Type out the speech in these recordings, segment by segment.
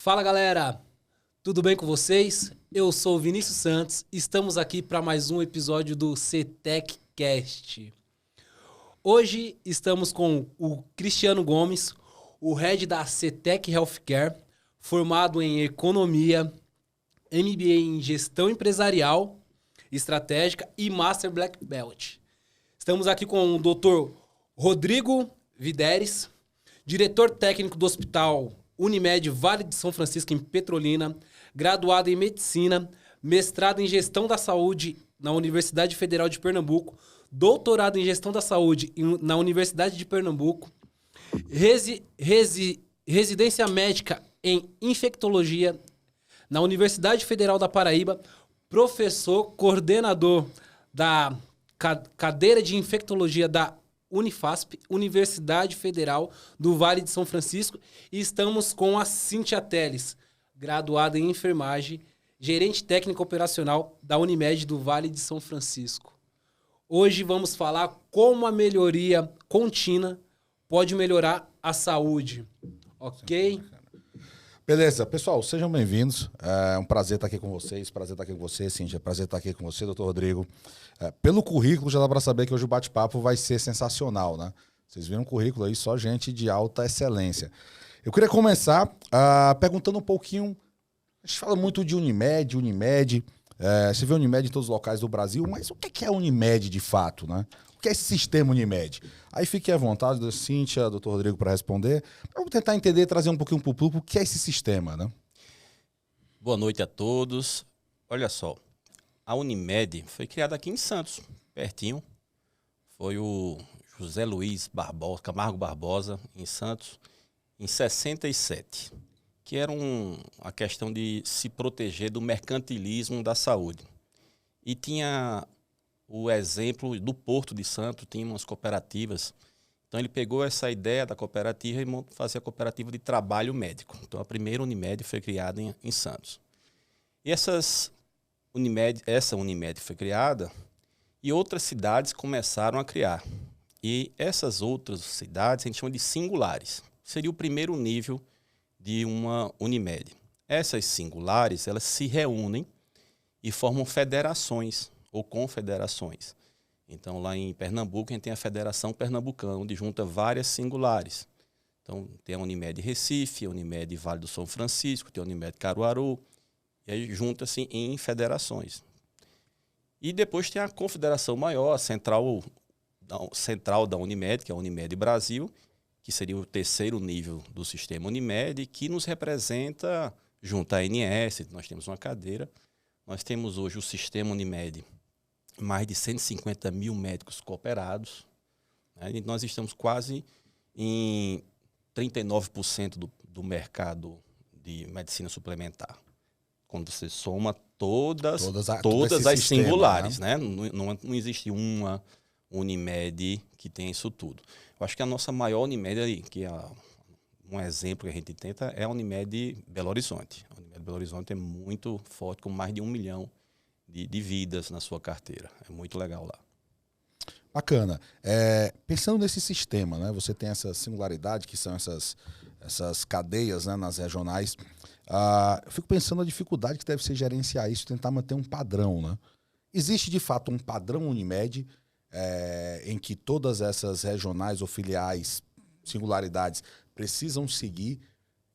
Fala galera, tudo bem com vocês? Eu sou o Vinícius Santos e estamos aqui para mais um episódio do CTechCast. Hoje estamos com o Cristiano Gomes, o head da CTech Healthcare, formado em Economia, MBA em Gestão Empresarial, Estratégica e Master Black Belt. Estamos aqui com o Dr. Rodrigo Videres, diretor técnico do Hospital Unimed Vale de São Francisco, em Petrolina, graduado em Medicina, mestrado em Gestão da Saúde na Universidade Federal de Pernambuco, doutorado em Gestão da Saúde na Universidade de Pernambuco, residência médica em Infectologia na Universidade Federal da Paraíba, professor coordenador da cadeira de Infectologia da Unifasp, Universidade Federal do Vale de São Francisco, e estamos com a Cíntia Teles, graduada em enfermagem, gerente técnico operacional da Unimed do Vale de São Francisco. Hoje vamos falar como a melhoria contínua pode melhorar a saúde, ok? Beleza, pessoal, sejam bem-vindos. É um prazer estar aqui com vocês, prazer estar aqui com você, Cíntia, prazer estar aqui com você, doutor Rodrigo. Pelo currículo, já dá para saber que hoje o bate-papo vai ser sensacional, né? Vocês viram o currículo aí, só gente de alta excelência. Eu queria começar perguntando um pouquinho, a gente fala muito de Unimed, você vê Unimed em todos os locais do Brasil, mas o que é a Unimed de fato, né? O que é esse sistema Unimed? Aí fique à vontade, Cíntia, doutor Rodrigo, para responder. Vamos tentar entender, trazer um pouquinho para o público o que é esse sistema, né? Boa noite a todos. Olha só, a Unimed foi criada aqui em Santos, pertinho. Foi o José Luiz Barbosa, Camargo Barbosa, em Santos, em 67, que era a questão de se proteger do mercantilismo da saúde. E tinha o exemplo do Porto de Santos, tinha umas cooperativas. Então ele pegou essa ideia da cooperativa e fazia a cooperativa de trabalho médico. Então a primeira Unimed foi criada em Santos. E essa Unimed foi criada e outras cidades começaram a criar. E essas outras cidades a gente chama de singulares. Seria o primeiro nível de uma Unimed. Essas singulares, elas se reúnem e formam federações ou confederações. Então, lá em Pernambuco, a gente tem a Federação Pernambucana, onde junta várias singulares. Então, tem a Unimed Recife, a Unimed Vale do São Francisco, tem a Unimed Caruaru, e aí junta-se em federações. E depois tem a confederação maior, a central da Unimed, que é a Unimed Brasil, que seria o terceiro nível do sistema Unimed, que nos representa, junto à ANS, nós temos uma cadeira. Nós temos hoje o sistema Unimed, mais de 150 mil médicos cooperados, né? E nós estamos quase em 39% do mercado de medicina suplementar. Quando você soma todas as sistema, singulares, né? Não existe uma Unimed que tem isso tudo. Eu acho que a nossa maior Unimed, que é um exemplo que a gente tenta, é a Unimed Belo Horizonte. A Unimed Belo Horizonte é muito forte, com mais de 1 milhão de vidas na sua carteira. É muito legal lá. Bacana. Pensando nesse sistema, né? Você tem essa singularidade, que são essas cadeias, né, nas regionais. Eu fico pensando na dificuldade que deve ser gerenciar isso, tentar manter um padrão, né? Existe, de fato, um padrão Unimed em que todas essas regionais ou filiais, singularidades, precisam seguir.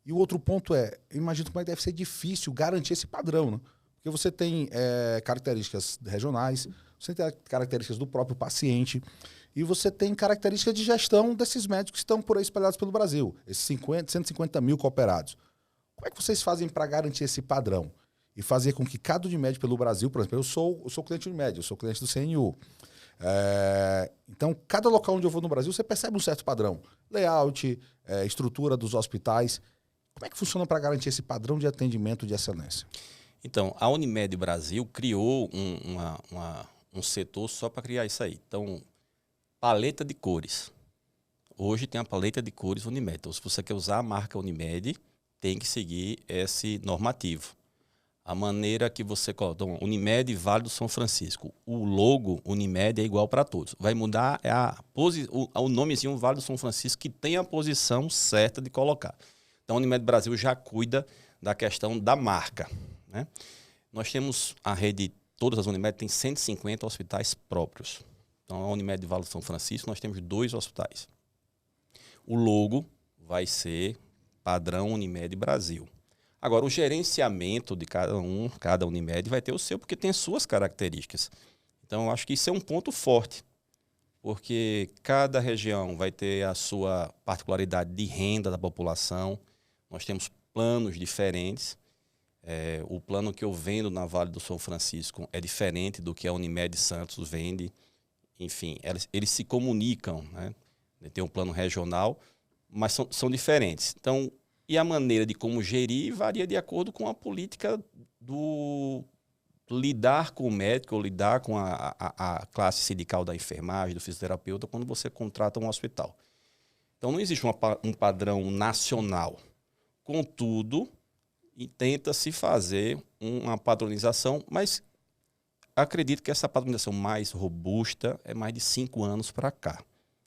E o outro ponto eu imagino como deve ser difícil garantir esse padrão, né? Porque você tem características regionais, você tem características do próprio paciente e você tem características de gestão desses médicos que estão por aí espalhados pelo Brasil, esses 150 mil cooperados. Como é que vocês fazem para garantir esse padrão e fazer com que cada Unimed pelo Brasil, por exemplo, eu sou cliente Unimed, eu sou cliente do CNU. Então, cada local onde eu vou no Brasil, você percebe um certo padrão. Layout, estrutura dos hospitais. Como é que funciona para garantir esse padrão de atendimento de excelência? Então, a Unimed Brasil criou um setor só para criar isso aí. Então, paleta de cores. Hoje tem a paleta de cores Unimed. Então, se você quer usar a marca Unimed, tem que seguir esse normativo. A maneira que você coloca, então, Unimed Vale do São Francisco, o logo Unimed é igual para todos. Vai mudar o nomezinho Vale do São Francisco, que tem a posição certa de colocar. Então, a Unimed Brasil já cuida da questão da marca, né? Nós temos a rede, todas as Unimed têm 150 hospitais próprios. Então, a Unimed de Vale do São Francisco, nós temos 2 hospitais. O logo vai ser padrão Unimed Brasil. Agora, o gerenciamento de cada Unimed vai ter o seu, porque tem as suas características. Então, eu acho que isso é um ponto forte, porque cada região vai ter a sua particularidade de renda da população. Nós temos planos diferentes. O plano que eu vendo na Vale do São Francisco é diferente do que a Unimed Santos vende. Enfim, eles se comunicam, né? Tem um plano regional, mas são diferentes. Então, e a maneira de como gerir varia de acordo com a política do lidar com o médico, ou lidar com a classe sindical da enfermagem, do fisioterapeuta, quando você contrata um hospital. Então, não existe um padrão nacional. Contudo, tenta-se fazer uma padronização, mas acredito que essa padronização mais robusta é mais de 5 anos para cá.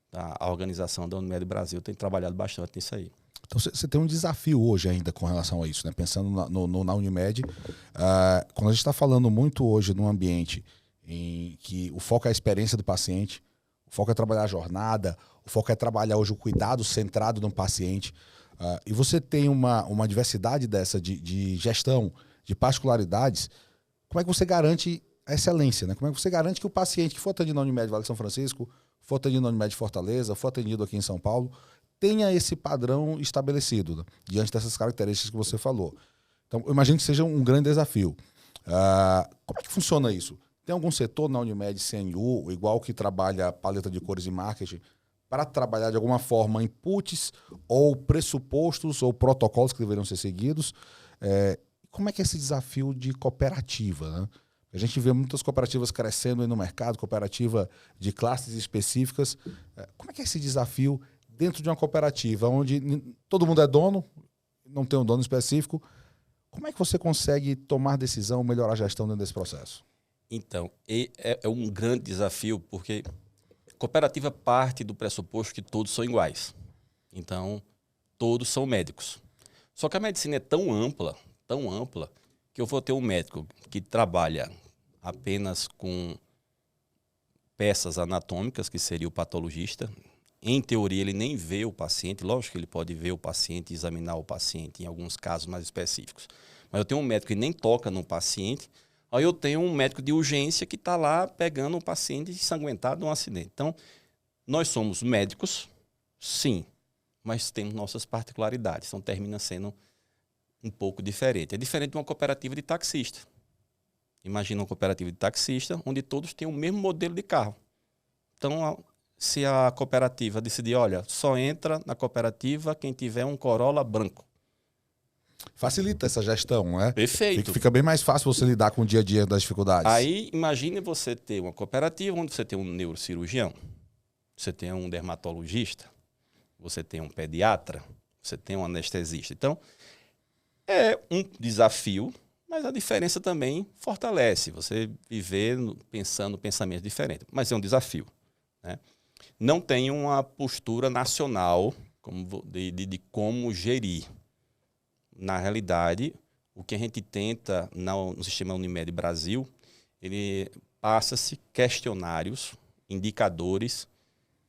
Tá? A organização da Unimed Brasil tem trabalhado bastante nisso aí. Então você tem um desafio hoje ainda com relação a isso, né? Pensando na Unimed, quando a gente está falando muito hoje num ambiente em que o foco é a experiência do paciente, o foco é trabalhar a jornada, o foco é trabalhar hoje o cuidado centrado no paciente, e você tem uma diversidade dessa de gestão, de particularidades, como é que você garante a excelência, né? Como é que você garante que o paciente que for atendido na Unimed Vale de São Francisco, for atendido na Unimed Fortaleza, for atendido aqui em São Paulo, tenha esse padrão estabelecido, né? Diante dessas características que você falou. Então, eu imagino que seja um grande desafio. Como é que funciona isso? Tem algum setor na Unimed CNU, igual que trabalha a paleta de cores e marketing, para trabalhar de alguma forma inputs ou pressupostos ou protocolos que deveriam ser seguidos? Como é que é esse desafio de cooperativa, né? A gente vê muitas cooperativas crescendo aí no mercado, cooperativa de classes específicas. Como é que é esse desafio dentro de uma cooperativa, onde todo mundo é dono, não tem um dono específico? Como é que você consegue tomar decisão, melhorar a gestão dentro desse processo? Então, é um grande desafio, porque cooperativa parte do pressuposto que todos são iguais. Então, todos são médicos. Só que a medicina é tão ampla, que eu vou ter um médico que trabalha apenas com peças anatômicas, que seria o patologista. Em teoria, ele nem vê o paciente. Lógico que ele pode ver o paciente, examinar o paciente em alguns casos mais específicos. Mas eu tenho um médico que nem toca no paciente. Aí eu tenho um médico de urgência que está lá pegando um paciente ensanguentado num acidente. Então, nós somos médicos, sim, mas temos nossas particularidades. Então, termina sendo um pouco diferente. É diferente de uma cooperativa de taxista. Imagina uma cooperativa de taxista onde todos têm o mesmo modelo de carro. Então, se a cooperativa decidir, olha, só entra na cooperativa quem tiver um Corolla branco. Facilita essa gestão, né? Perfeito. Fica bem mais fácil você lidar com o dia a dia das dificuldades. Aí, imagine você ter uma cooperativa onde você tem um neurocirurgião, você tem um dermatologista, você tem um pediatra, você tem um anestesista. Então, é um desafio, mas a diferença também fortalece. Você viver pensando pensamentos diferentes. Mas é um desafio, né? Não tem uma postura nacional de como gerir. Na realidade, o que a gente tenta no sistema Unimed Brasil, ele passa-se questionários, indicadores,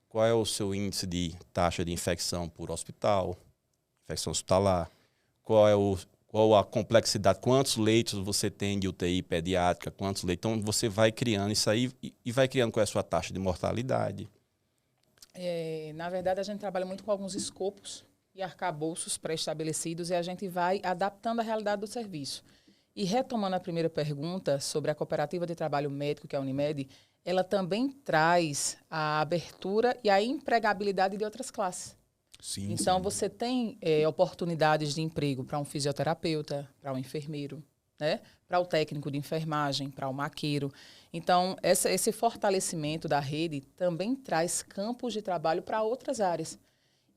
qual é o seu índice de taxa de infecção por hospital, infecção hospitalar, qual a complexidade, quantos leitos você tem de UTI pediátrica, quantos leitos. Então, você vai criando isso aí e vai criando qual é a sua taxa de mortalidade. Na verdade, a gente trabalha muito com alguns escopos e arcabouços pré-estabelecidos e a gente vai adaptando a realidade do serviço. E retomando a primeira pergunta sobre a cooperativa de trabalho médico, que é a Unimed, ela também traz a abertura e a empregabilidade de outras classes. Sim, então, sim. você tem oportunidades de emprego para um fisioterapeuta, para um enfermeiro, né? Para o técnico de enfermagem, para o maqueiro. Então, esse fortalecimento da rede também traz campos de trabalho para outras áreas.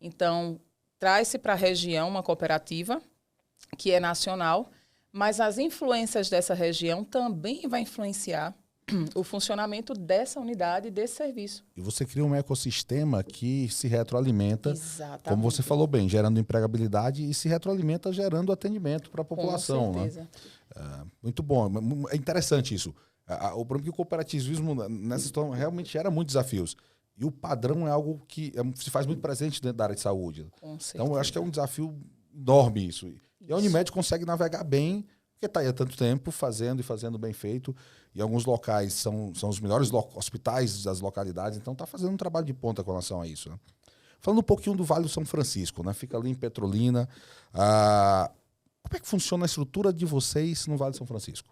Então, traz-se para a região uma cooperativa que é nacional, mas as influências dessa região também vai influenciar o funcionamento dessa unidade, desse serviço. E você cria um ecossistema que se retroalimenta, Exatamente. como você falou bem, gerando empregabilidade e se retroalimenta gerando atendimento para a população. Com Né? certeza. Muito bom, é interessante isso. O problema é que o cooperativismo nessa situação realmente gera muitos desafios. E o padrão é algo que se faz muito presente dentro da área de saúde. Com certeza. Então, eu acho que é um desafio enorme isso. E a Unimed consegue navegar bem, porque está aí há tanto tempo fazendo e fazendo bem feito. E alguns locais são os melhores hospitais das localidades, então está fazendo um trabalho de ponta com relação a isso. Né? Falando um pouquinho do Vale do São Francisco, né? Fica ali em Petrolina. Como é que funciona a estrutura de vocês no Vale do São Francisco?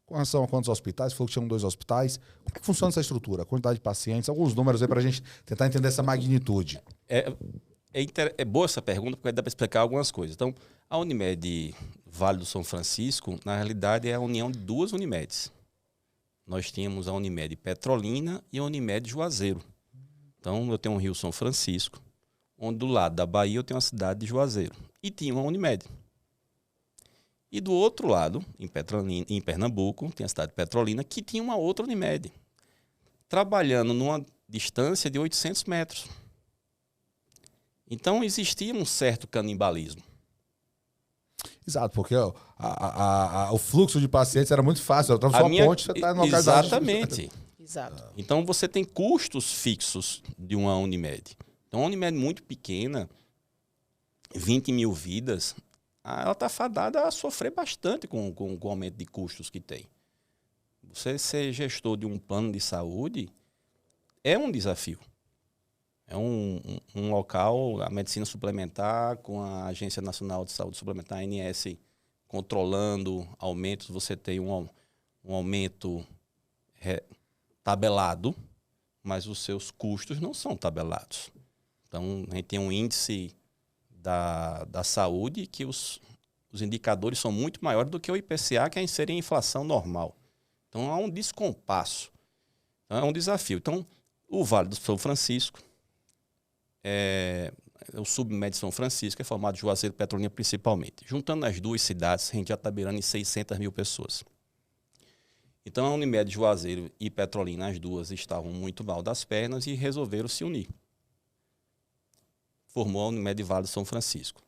Com relação a quantos hospitais, você falou que tinham 2 hospitais. Como é que funciona essa estrutura? A quantidade de pacientes, alguns números aí para a gente tentar entender essa magnitude. É boa essa pergunta, porque dá para explicar algumas coisas. Então, a Unimed Vale do São Francisco, na realidade, é a união de 2 Unimedes. Nós tínhamos a Unimed Petrolina e a Unimed Juazeiro. Então, eu tenho um Rio São Francisco, onde do lado da Bahia eu tenho a cidade de Juazeiro. E tinha uma Unimed. E do outro lado, em Pernambuco, tem a cidade de Petrolina, que tinha uma outra Unimed, trabalhando numa distância de 800 metros. Então, existia um certo canibalismo. Exato, porque o fluxo de pacientes era muito fácil. Então, só ponte, você está na localidade. Exatamente. Exato. Então, você tem custos fixos de uma Unimed. Então, uma Unimed muito pequena, 20 mil vidas, ela está fadada a sofrer bastante com o aumento de custos que tem. Você ser gestor de um plano de saúde é um desafio. É um local, a medicina suplementar, com a Agência Nacional de Saúde Suplementar, a ANS, controlando aumentos. Você tem um aumento tabelado, mas os seus custos não são tabelados. Então, a gente tem um índice da saúde que os indicadores são muito maiores do que o IPCA, que seria a inflação normal. Então, há um descompasso. Então, é um desafio. Então, o Vale do São Francisco, o Submed São Francisco é formado de Juazeiro e Petrolina principalmente. Juntando as 2 cidades, a gente já está beirando em 600 mil pessoas. Então, a Unimed Juazeiro e Petrolina, as 2 estavam muito mal das pernas e resolveram se unir. Formou a Unimed Vale do São Francisco.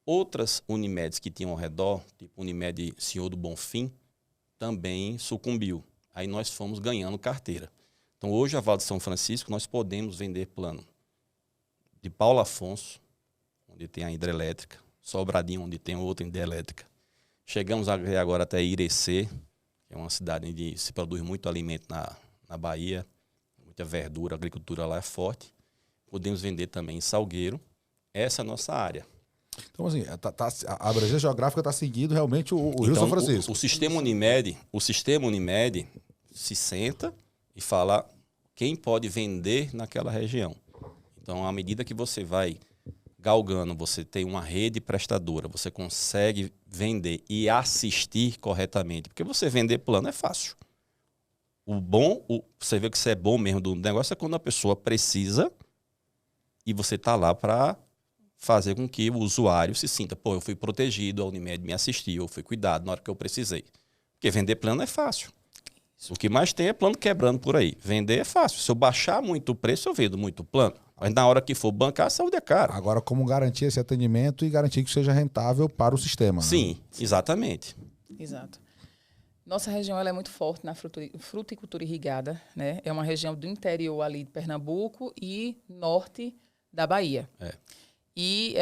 Outras Unimedes que tinham ao redor, tipo Unimed Senhor do Bonfim, também sucumbiu. Aí nós fomos ganhando carteira. Então, hoje, a Vale do São Francisco, nós podemos vender plano de Paulo Afonso, onde tem a hidrelétrica, Sobradinho, onde tem outra hidrelétrica. Chegamos agora até Irecê, que é uma cidade onde se produz muito alimento na Bahia, muita verdura, a agricultura lá é forte. Podemos vender também em Salgueiro. Essa é a nossa área. Então, assim, a abrangência geográfica está seguindo realmente o Rio São Francisco. O sistema Unimed se senta e fala quem pode vender naquela região. Então, à medida que você vai galgando, você tem uma rede prestadora, você consegue vender e assistir corretamente. Porque você vender plano é fácil. Você vê que você é bom mesmo do negócio é quando a pessoa precisa e você está lá para fazer com que o usuário se sinta, pô, eu fui protegido, a Unimed me assistiu, eu fui cuidado na hora que eu precisei. Porque vender plano é fácil. O que mais tem é plano quebrando por aí. Vender é fácil. Se eu baixar muito o preço, eu vendo muito plano. Mas na hora que for bancar, a saúde é cara. Agora, como garantir esse atendimento e garantir que seja rentável para o sistema? Sim, né? Exatamente. Exato. Nossa região ela é muito forte na fruticultura irrigada, né? É uma região do interior ali de Pernambuco e norte da Bahia. E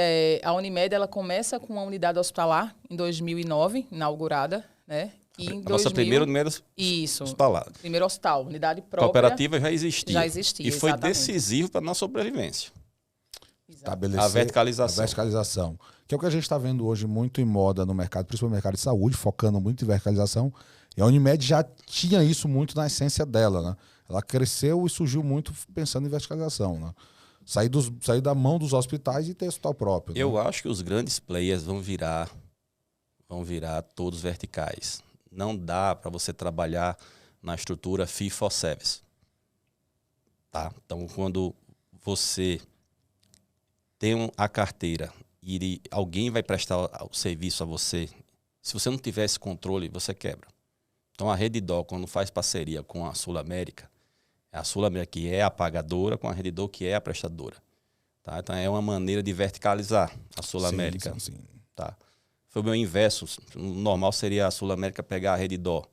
a Unimed ela começa com uma unidade hospitalar em 2009, inaugurada, né? E em Nossa primeira Unimed hospitalar. Primeiro hospital, unidade própria. Cooperativa já existia. Já existia, e foi exatamente. decisivo para a nossa sobrevivência. Estabelecer A verticalização. A verticalização. Que é o que a gente está vendo hoje muito em moda no mercado, principalmente no mercado de saúde, focando muito em verticalização. E a Unimed já tinha isso muito na essência dela, né? Ela cresceu e surgiu muito pensando em verticalização, né? Sair da mão dos hospitais e ter hospital próprio. Né? Eu acho que os grandes players vão virar todos verticais. Não dá para você trabalhar na estrutura fee for service. Tá? Então, quando você tem a carteira e alguém vai prestar o serviço a você, se você não tiver esse controle, você quebra. Então, a Redditor, quando faz parceria com a Sul América, é a Sul América que é a pagadora com a Redditor que é a prestadora. Tá? Então, é uma maneira de verticalizar a Sul América. Sim. Tá? Foi o meu inverso. O normal seria a Sul América pegar a Redditor.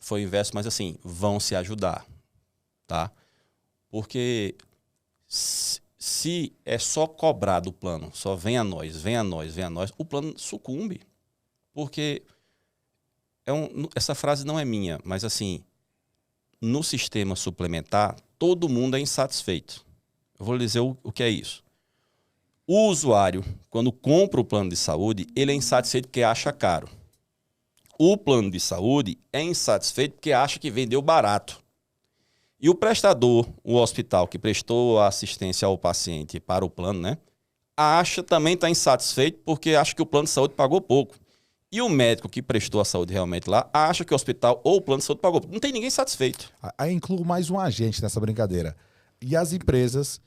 Foi o inverso, mas assim, vão se ajudar. Tá? Porque se é só cobrar do plano, só vem a nós, o plano sucumbe. Porque essa frase não é minha, mas assim, no sistema suplementar, todo mundo é insatisfeito. Eu vou lhe dizer o que é isso. O usuário, quando compra o plano de saúde, ele é insatisfeito porque acha caro. O plano de saúde é insatisfeito porque acha que vendeu barato. E o prestador, o hospital que prestou a assistência ao paciente para o plano, né, também está insatisfeito porque acha que o plano de saúde pagou pouco. E o médico que prestou a saúde realmente lá acha que o hospital ou o plano de saúde pagou pouco. Não tem ninguém satisfeito. Aí incluo mais um agente nessa brincadeira. E as empresas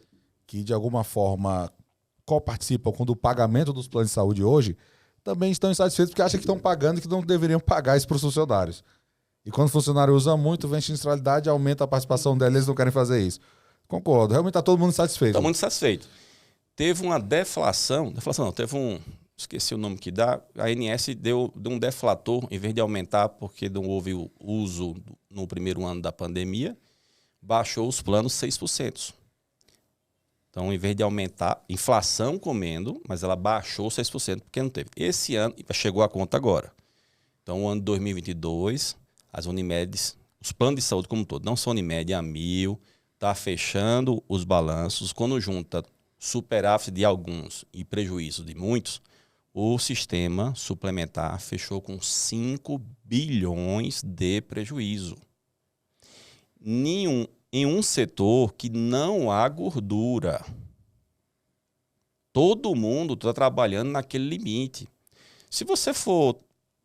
que, de alguma forma, coparticipam com o pagamento dos planos de saúde hoje, também estão insatisfeitos porque acham que estão pagando e que não deveriam pagar isso para os funcionários. E quando o funcionário usa muito, vem sinistralidade, aumenta a participação deles, eles não querem fazer isso. Concordo. Realmente está todo mundo insatisfeito. Está muito satisfeito. Teve uma deflação não, teve esqueci o nome que dá, a ANS deu um deflator, em vez de aumentar, porque não houve o uso no primeiro ano da pandemia, baixou os planos 6%. Então, em vez de aumentar, inflação comendo, mas ela baixou 6%, porque não teve. Esse ano, chegou a conta agora. Então, o ano de 2022, as Unimedes, os planos de saúde como um todo, não só Unimed, a Amil, está fechando os balanços. Quando junta superávit de alguns e prejuízo de muitos, o sistema suplementar fechou com 5 bilhões de prejuízo. Em um setor que não há gordura. Todo mundo está trabalhando naquele limite. Se você for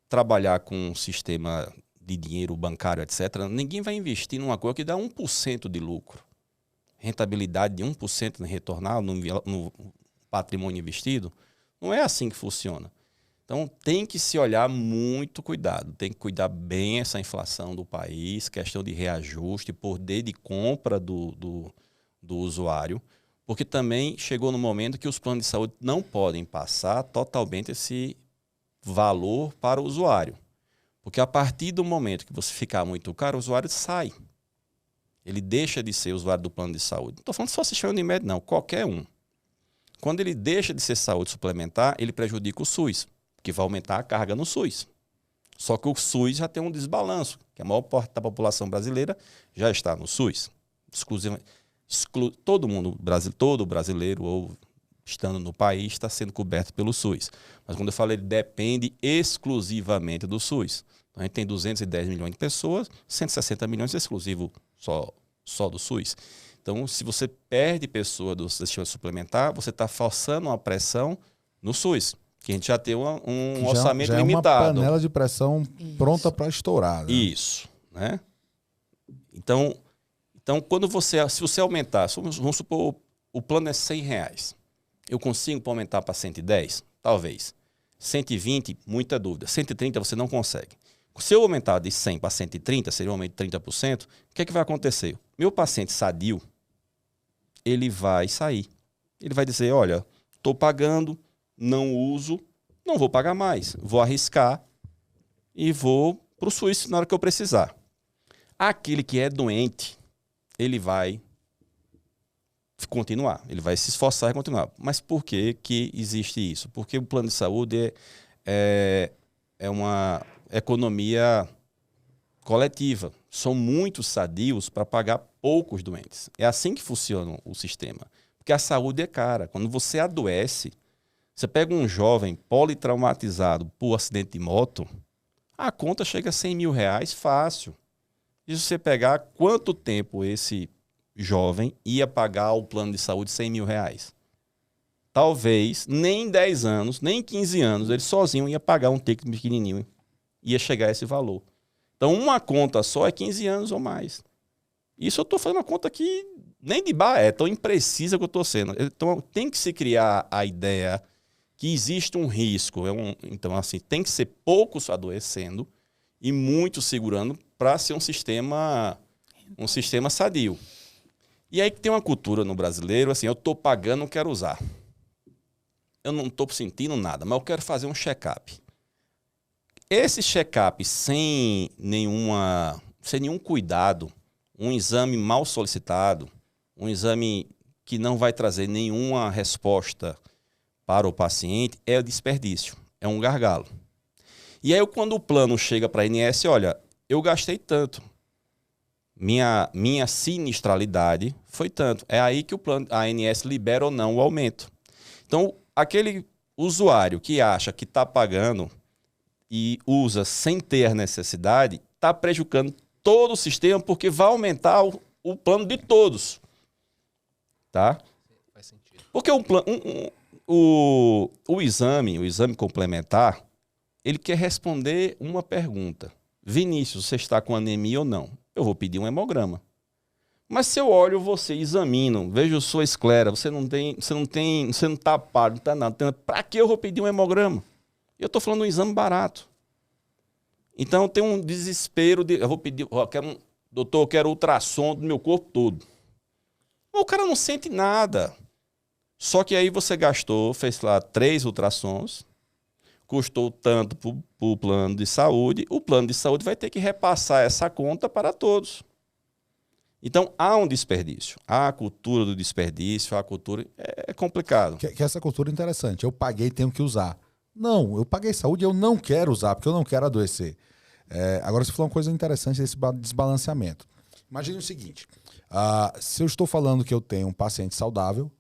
trabalhar com um sistema de dinheiro bancário, etc., ninguém vai investir numa coisa que dá 1% de lucro. Rentabilidade de 1% de retornar no patrimônio investido. Não é assim que funciona. Então, tem que se olhar muito cuidado. Tem que cuidar bem essa inflação do país, questão de reajuste, poder de compra do usuário, porque também chegou no momento que os planos de saúde não podem passar totalmente esse valor para o usuário. Porque a partir do momento que você ficar muito caro, o usuário sai. Ele deixa de ser usuário do plano de saúde. Não estou falando só sistema Unimed, não. Qualquer um. Quando ele deixa de ser saúde suplementar, ele prejudica o SUS, que vai aumentar a carga no SUS. Só que o SUS já tem um desbalanço, que a maior parte da população brasileira já está no SUS. Todo brasileiro, ou estando no país, está sendo coberto pelo SUS. Mas quando eu falo, ele depende exclusivamente do SUS. Então, a gente tem 210 milhões de pessoas, 160 milhões exclusivo só do SUS. Então, se você perde pessoa do sistema suplementar, você está forçando uma pressão no SUS, que a gente já tem um orçamento já limitado. É uma panela de pressão pronta para estourar. Né? Isso. Né? Então, se você aumentar, vamos supor, o plano é R$100. Eu consigo aumentar para 110? Talvez. 120, muita dúvida. 130 você não consegue. Se eu aumentar de 100 para 130, seria um aumento de 30%, o que é que vai acontecer? Meu paciente sadio, ele vai sair. Ele vai dizer, olha, estou pagando, não uso, não vou pagar mais. Vou arriscar e vou para o SUS na hora que eu precisar. Aquele que é doente, ele vai continuar, ele vai se esforçar e continuar. Mas por que existe isso? Porque o plano de saúde é uma economia coletiva. São muitos sadios para pagar poucos doentes. É assim que funciona o sistema. Porque a saúde é cara. Quando você adoece, você pega um jovem politraumatizado por acidente de moto, a conta chega a R$100 mil fácil. E se você pegar quanto tempo esse jovem ia pagar o plano de saúde R$100 mil? Talvez nem 10 anos, nem 15 anos, ele sozinho ia pagar um ticket pequenininho. Ia chegar a esse valor. Então, uma conta só é 15 anos ou mais. Isso eu estou fazendo uma conta que nem de bar é tão imprecisa que eu estou sendo. Então, tem que se criar a ideia que existe um risco. Então, assim, tem que ser poucos adoecendo e muito segurando para ser um sistema sadio. E aí que tem uma cultura no brasileiro, assim, eu estou pagando, não quero usar. Eu não estou sentindo nada, mas eu quero fazer um check-up. Esse check-up sem nenhum cuidado, um exame mal solicitado, um exame que não vai trazer nenhuma resposta para o paciente, é desperdício, é um gargalo. E aí, quando o plano chega para a ANS, olha, eu gastei tanto, minha sinistralidade foi tanto. É aí que a ANS libera ou não o aumento. Então, aquele usuário que acha que está pagando e usa sem ter a necessidade, está prejudicando todo o sistema, porque vai aumentar o plano de todos. Tá? Faz sentido. Porque o exame complementar, ele quer responder uma pergunta. Vinícius, você está com anemia ou não? Eu vou pedir um hemograma. Mas se eu olho você, examino, vejo sua esclera, você não está pálido, não está nada. Para que eu vou pedir um hemograma? Eu estou falando de um exame barato. Então tem um desespero eu vou pedir, doutor, eu quero ultrassom do meu corpo todo. O cara não sente nada. Só que aí você fez lá 3 ultrassons, custou tanto para o plano de saúde, o plano de saúde vai ter que repassar essa conta para todos. Então, há um desperdício. Há a cultura do desperdício, é complicado. Que essa cultura é interessante. Eu paguei, tenho que usar. Não, eu paguei saúde e eu não quero usar, porque eu não quero adoecer. Agora, você falou uma coisa interessante desse desbalanceamento. Imagine o seguinte, se eu estou falando que eu tenho um paciente saudável,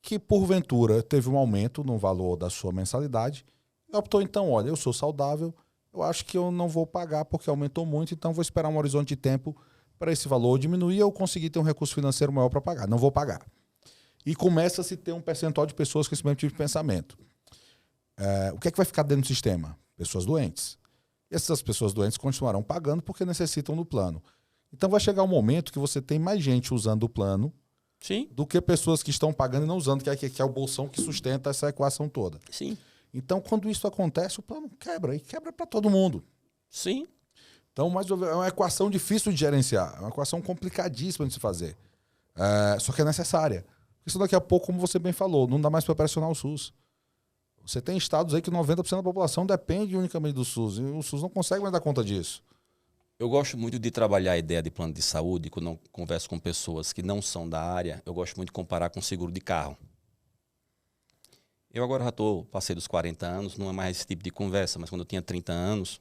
que porventura teve um aumento no valor da sua mensalidade, e optou então, olha, eu sou saudável, eu acho que eu não vou pagar porque aumentou muito, então vou esperar um horizonte de tempo para esse valor diminuir e eu conseguir ter um recurso financeiro maior para pagar. Não vou pagar. E começa a se ter um percentual de pessoas com esse mesmo tipo de pensamento. O que é que vai ficar dentro do sistema? Pessoas doentes. E essas pessoas doentes continuarão pagando porque necessitam do plano. Então vai chegar um momento que você tem mais gente usando o plano, Sim. do que pessoas que estão pagando e não usando, que é o bolsão que sustenta essa equação toda. Sim. Então, quando isso acontece, o plano quebra, e quebra para todo mundo. Sim. Então, mas é uma equação difícil de gerenciar, é uma equação complicadíssima de se fazer. Só que é necessária. Porque senão daqui a pouco, como você bem falou, não dá mais para pressionar o SUS. Você tem estados aí que 90% da população depende unicamente do SUS, e o SUS não consegue mais dar conta disso. Eu gosto muito de trabalhar a ideia de plano de saúde, quando eu converso com pessoas que não são da área, eu gosto muito de comparar com seguro de carro. Eu agora já passei dos 40 anos, não é mais esse tipo de conversa, mas quando eu tinha 30 anos,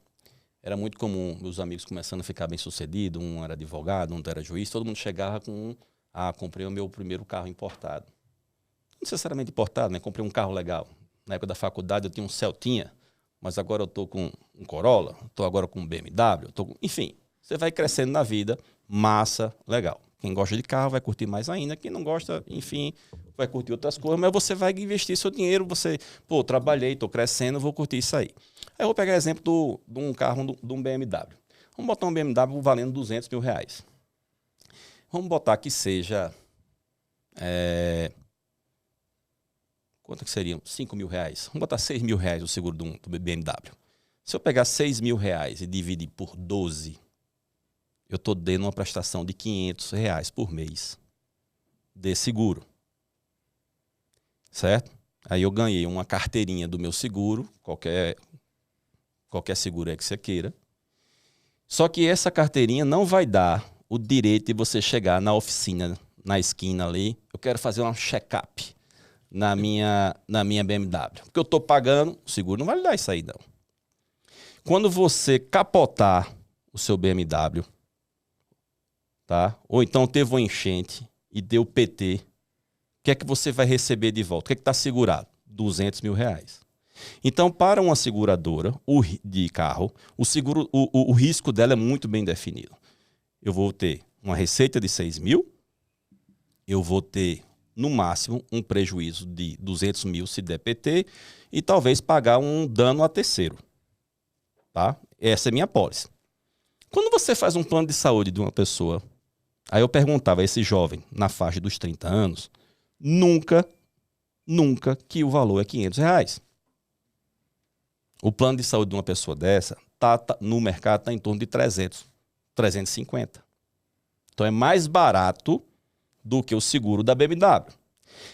era muito comum meus amigos começando a ficar bem-sucedidos, um era advogado, um era juiz, todo mundo chegava com, comprei o meu primeiro carro importado. Não necessariamente importado, né? Comprei um carro legal. Na época da faculdade eu tinha um Celtinha, mas agora eu estou com um Corolla, estou agora com um BMW, enfim, você vai crescendo na vida, massa, legal. Quem gosta de carro vai curtir mais ainda, quem não gosta, enfim, vai curtir outras coisas, mas você vai investir seu dinheiro, trabalhei, estou crescendo, vou curtir isso aí. Aí eu vou pegar exemplo de um carro, de um BMW. Vamos botar um BMW valendo R$200 mil. Vamos botar que seja... quanto que seriam? R$5 mil. Vamos botar R$6 mil o seguro do BMW. Se eu pegar R$6 mil e dividir por 12, eu estou dando uma prestação de R$500 por mês de seguro. Certo? Aí eu ganhei uma carteirinha do meu seguro, qualquer seguro é que você queira. Só que essa carteirinha não vai dar o direito de você chegar na oficina, na esquina ali, eu quero fazer um check-up na minha BMW. Porque eu estou pagando, o seguro não vai lhe dar isso aí, não. Quando você capotar o seu BMW, tá? Ou então teve uma enchente e deu PT, o que é que você vai receber de volta? O que é que está segurado? R$200 mil. Então, para uma seguradora de carro, o risco dela é muito bem definido. Eu vou ter uma receita de 6 mil, eu vou ter, no máximo, um prejuízo de 200 mil se der PT e talvez pagar um dano a terceiro. Tá? Essa é a minha apólice. Quando você faz um plano de saúde de uma pessoa, aí eu perguntava a esse jovem, na faixa dos 30 anos, nunca que o valor é R$500. O plano de saúde de uma pessoa dessa no mercado está em torno de 300, 350. Então é mais barato do que o seguro da BMW.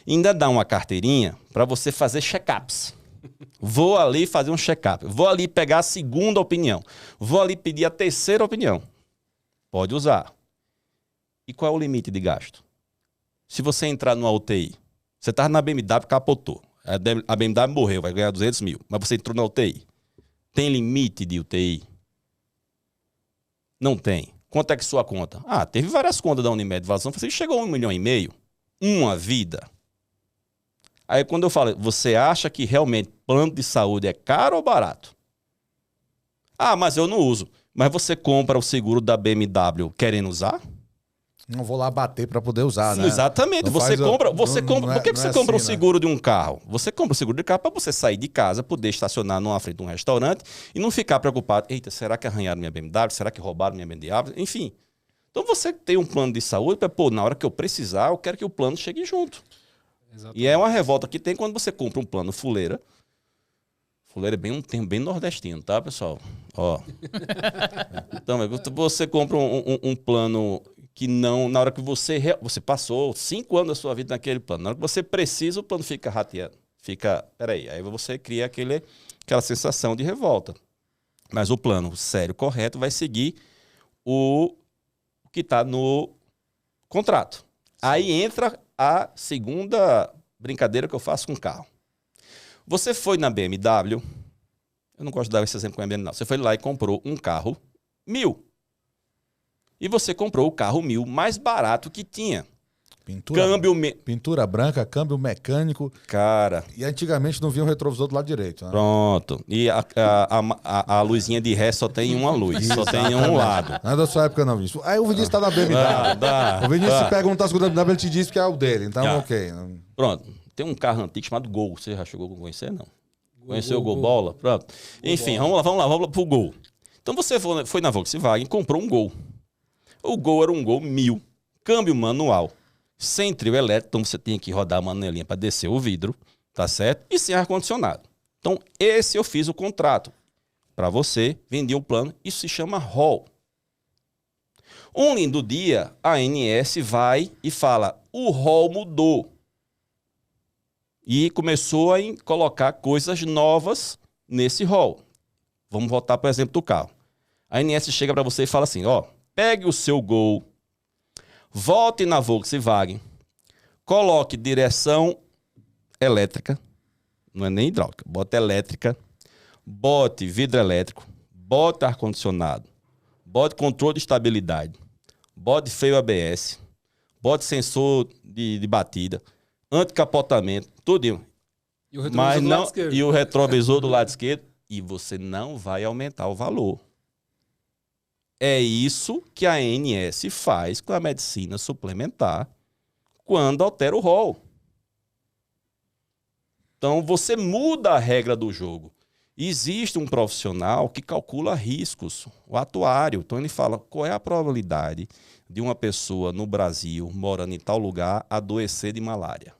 Ainda dá uma carteirinha para você fazer check-ups. Vou ali fazer um check-up. Vou ali pegar a segunda opinião. Vou ali pedir a terceira opinião. Pode usar. E qual é o limite de gasto? Se você entrar numa UTI, você estava na BMW, capotou. A BMW morreu, vai ganhar 200 mil. Mas você entrou na UTI. Tem limite de UTI? Não tem. Quanto é que sua conta? Teve várias contas da Unimed Vazão. Você chegou a 1,5 milhão. Uma vida. Aí quando eu falo, você acha que realmente plano de saúde é caro ou barato? Mas eu não uso. Mas você compra o seguro da BMW querendo usar? Não vou lá bater para poder usar, Sim, né? exatamente. Não Você faz compra. não Por que você é compra um assim, né? seguro de um carro? Você compra um seguro de carro para você sair de casa, poder estacionar numa frente de um restaurante e não ficar preocupado. Eita, será que arranharam minha BMW? Será que roubaram minha BMW? Enfim. Então você tem um plano de saúde para, na hora que eu precisar, eu quero que o plano chegue junto. Exatamente. E é uma revolta que tem quando você compra um plano fuleira. Fuleira é um termo bem nordestino, tá, pessoal? Ó. Então, você compra um plano que não... Na hora que você passou 5 anos da sua vida naquele plano. Na hora que você precisa, o plano fica rateando. Peraí. Aí você cria aquela sensação de revolta. Mas o plano sério, correto, vai seguir o que está no contrato. Aí entra a segunda brincadeira que eu faço com o carro. Você foi na BMW, eu não gosto de dar esse exemplo com a BMW, não. Você foi lá e comprou um carro 1.000. E você comprou o carro 1.000 mais barato que tinha. Pintura branca, câmbio mecânico. Cara. E antigamente não vinha o retrovisor do lado direito, né? Pronto. E a luzinha de ré só tem uma luz, só tem um lado. Não é da sua época, não, Vinícius. Aí o Vinícius tá na BMW. O Vinícius pega um tasco da BMW e te diz que é o dele. Então, ok. Pronto. Tem um carro antigo chamado Gol. Você já chegou a conhecer, não? Conheceu o Gol Bola? Pronto. Enfim, vamos lá pro Gol. Então você foi na Volkswagen e comprou um Gol. O Gol era um Gol 1.000. Câmbio manual. Sem trio elétrico, então você tinha que rodar a manelinha para descer o vidro, tá certo? E sem ar-condicionado. Então, esse eu fiz o contrato. Para você, vendi o plano. Isso se chama rol. Um lindo dia, a ANS vai e fala, o rol mudou. E começou a colocar coisas novas nesse rol. Vamos voltar para o exemplo do carro. A ANS chega para você e fala assim, pegue o seu Gol, volte na Volkswagen, coloque direção elétrica, não é nem hidráulica, bote elétrica, bote vidro elétrico, bote ar-condicionado, bote controle de estabilidade, bote freio ABS, bote sensor de batida, anticapotamento, tudo. E o retrovisor do lado esquerdo, e você não vai aumentar o valor. É isso que a ANS faz com a medicina suplementar quando altera o rol. Então, você muda a regra do jogo. Existe um profissional que calcula riscos, o atuário. Então, ele fala qual é a probabilidade de uma pessoa no Brasil, morando em tal lugar, adoecer de malária.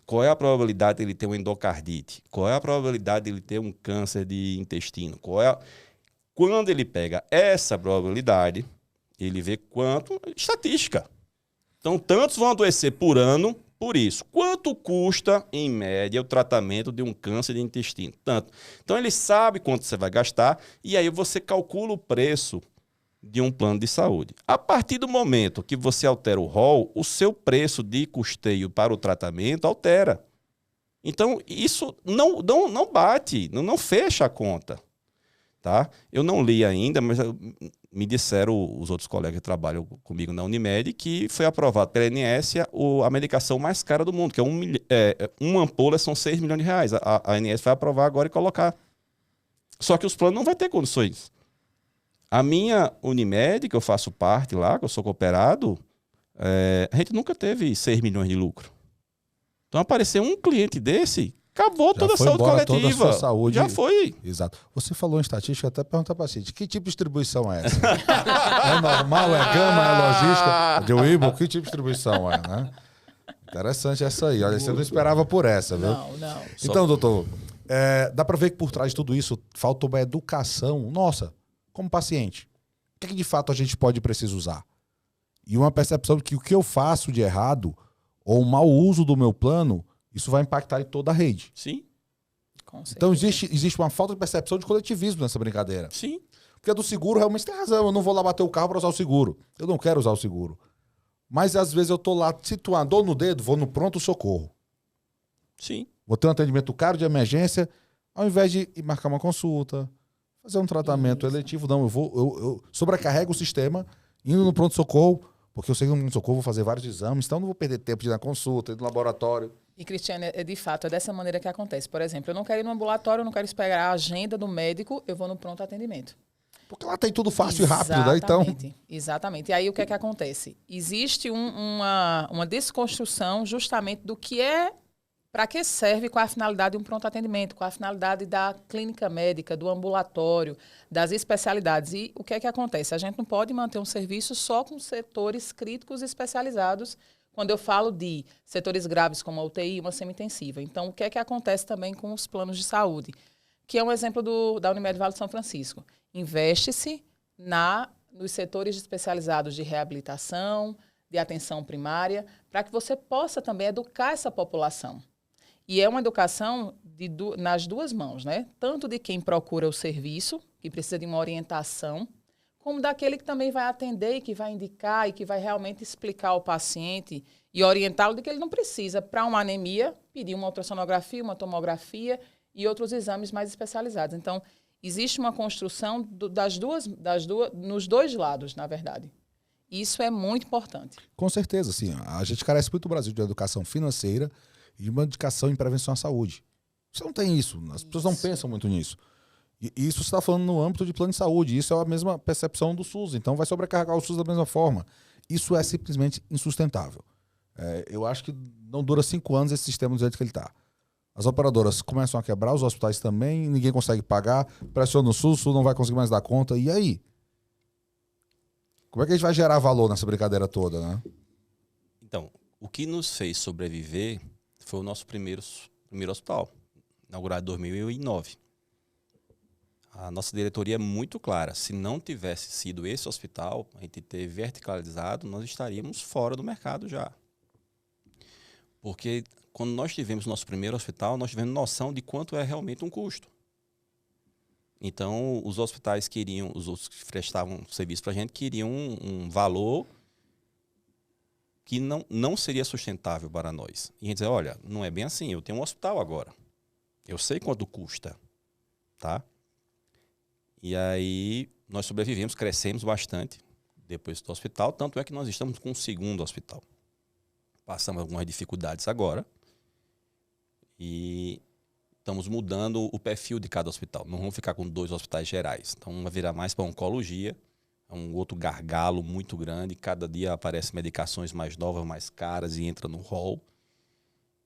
Qual é a probabilidade de ele ter uma endocardite? Qual é a probabilidade de ele ter um câncer de intestino? Quando ele pega essa probabilidade, ele vê quanto... Estatística. Então, tantos vão adoecer por ano por isso. Quanto custa, em média, o tratamento de um câncer de intestino? Tanto. Então, ele sabe quanto você vai gastar e aí você calcula o preço de um plano de saúde. A partir do momento que você altera o rol, o seu preço de custeio para o tratamento altera. Então, isso não bate, não fecha a conta. Tá? Eu não li ainda, mas me disseram os outros colegas que trabalham comigo na Unimed que foi aprovado pela ANS a medicação mais cara do mundo, que uma ampola são 6 milhões de reais. A ANS vai aprovar agora e colocar. Só que os planos não vão ter condições. A minha Unimed, que eu faço parte lá, que eu sou cooperado, a gente nunca teve 6 milhões de lucro. Então aparecer um cliente desse... Acabou toda a saúde coletiva. Toda a sua saúde. Já foi. Exato. Você falou em estatística, até perguntar para você, de que tipo de distribuição é essa? É normal, é gama, é logística? De Weibo, que tipo de distribuição né? Interessante essa aí. Olha, você não esperava por essa, viu? Não. Então, doutor, dá para ver que por trás de tudo isso falta uma educação nossa, como paciente. O que, é que de fato a gente pode e precisa usar? E uma percepção de que o que eu faço de errado ou o mau uso do meu plano, isso vai impactar em toda a rede. Sim, Então existe uma falta de percepção de coletivismo nessa brincadeira. sim, Porque a do seguro realmente tem razão. Eu não vou lá bater o carro para usar o seguro. Eu não quero usar o seguro. Mas às vezes eu tô lá, se tu uma dor no dedo, vou no pronto-socorro. sim. Vou ter um atendimento caro de emergência, ao invés de ir marcar uma consulta, fazer um tratamento eletivo. Não, eu sobrecarrego o sistema, indo no pronto-socorro, porque eu sei que no pronto-socorro vou fazer vários exames, então eu não vou perder tempo de ir na consulta, ir no laboratório. E, Cristiane, de fato, é dessa maneira que acontece. Por exemplo, eu não quero ir no ambulatório, eu não quero esperar a agenda do médico, eu vou no pronto atendimento. Porque lá tem tudo fácil e rápido, né? Então, Exatamente. E aí o que é que acontece? Existe uma desconstrução justamente do que é, para que serve, qual é a finalidade de um pronto atendimento, qual é a finalidade da clínica médica, do ambulatório, das especialidades. E o que é que acontece? A gente não pode manter um serviço só com setores críticos especializados, quando eu falo de setores graves como a UTI, uma semi-intensiva. Então, o que é que acontece também com os planos de saúde? Que é um exemplo da Unimed Vale de São Francisco. Investe-se nos setores especializados de reabilitação, de atenção primária, para que você possa também educar essa população. E é uma educação nas duas mãos, né? Tanto de quem procura o serviço, que precisa de uma orientação, como daquele que também vai atender e que vai indicar e que vai realmente explicar ao paciente e orientá-lo de que ele não precisa, para uma anemia, pedir uma ultrassonografia, uma tomografia e outros exames mais especializados. Então, existe uma construção nos dois lados, na verdade. Isso é muito importante. com certeza, sim. A gente carece muito no Brasil de educação financeira e de uma educação em prevenção à saúde. Você não tem isso. As pessoas não pensam muito nisso. E isso você está falando no âmbito de plano de saúde. Isso é a mesma percepção do SUS. Então vai sobrecarregar o SUS da mesma forma. Isso é simplesmente insustentável. Eu acho que não dura 5 anos esse sistema do jeito que ele está. As operadoras começam a quebrar, os hospitais também, ninguém consegue pagar, pressiona o SUS não vai conseguir mais dar conta. E aí? Como é que a gente vai gerar valor nessa brincadeira toda, né? Então, o que nos fez sobreviver foi o nosso primeiro hospital, inaugurado em 2009. A nossa diretoria é muito clara. Se não tivesse sido esse hospital, a gente ter verticalizado, nós estaríamos fora do mercado já. Porque quando nós tivemos nosso primeiro hospital, nós tivemos noção de quanto é realmente um custo. Então, os hospitais queriam, os outros que prestavam serviço para a gente, queriam um valor que não seria sustentável para nós. E a gente dizia, olha, não é bem assim, eu tenho um hospital agora. Eu sei quanto custa, tá? E aí, nós sobrevivemos, crescemos bastante depois do hospital, tanto é que nós estamos com um segundo hospital. Passamos algumas dificuldades agora e estamos mudando o perfil de cada hospital. Não vamos ficar com 2 hospitais gerais. Então, vai virar mais para oncologia, é um outro gargalo muito grande. Cada dia aparecem medicações mais novas, mais caras e entra no rol.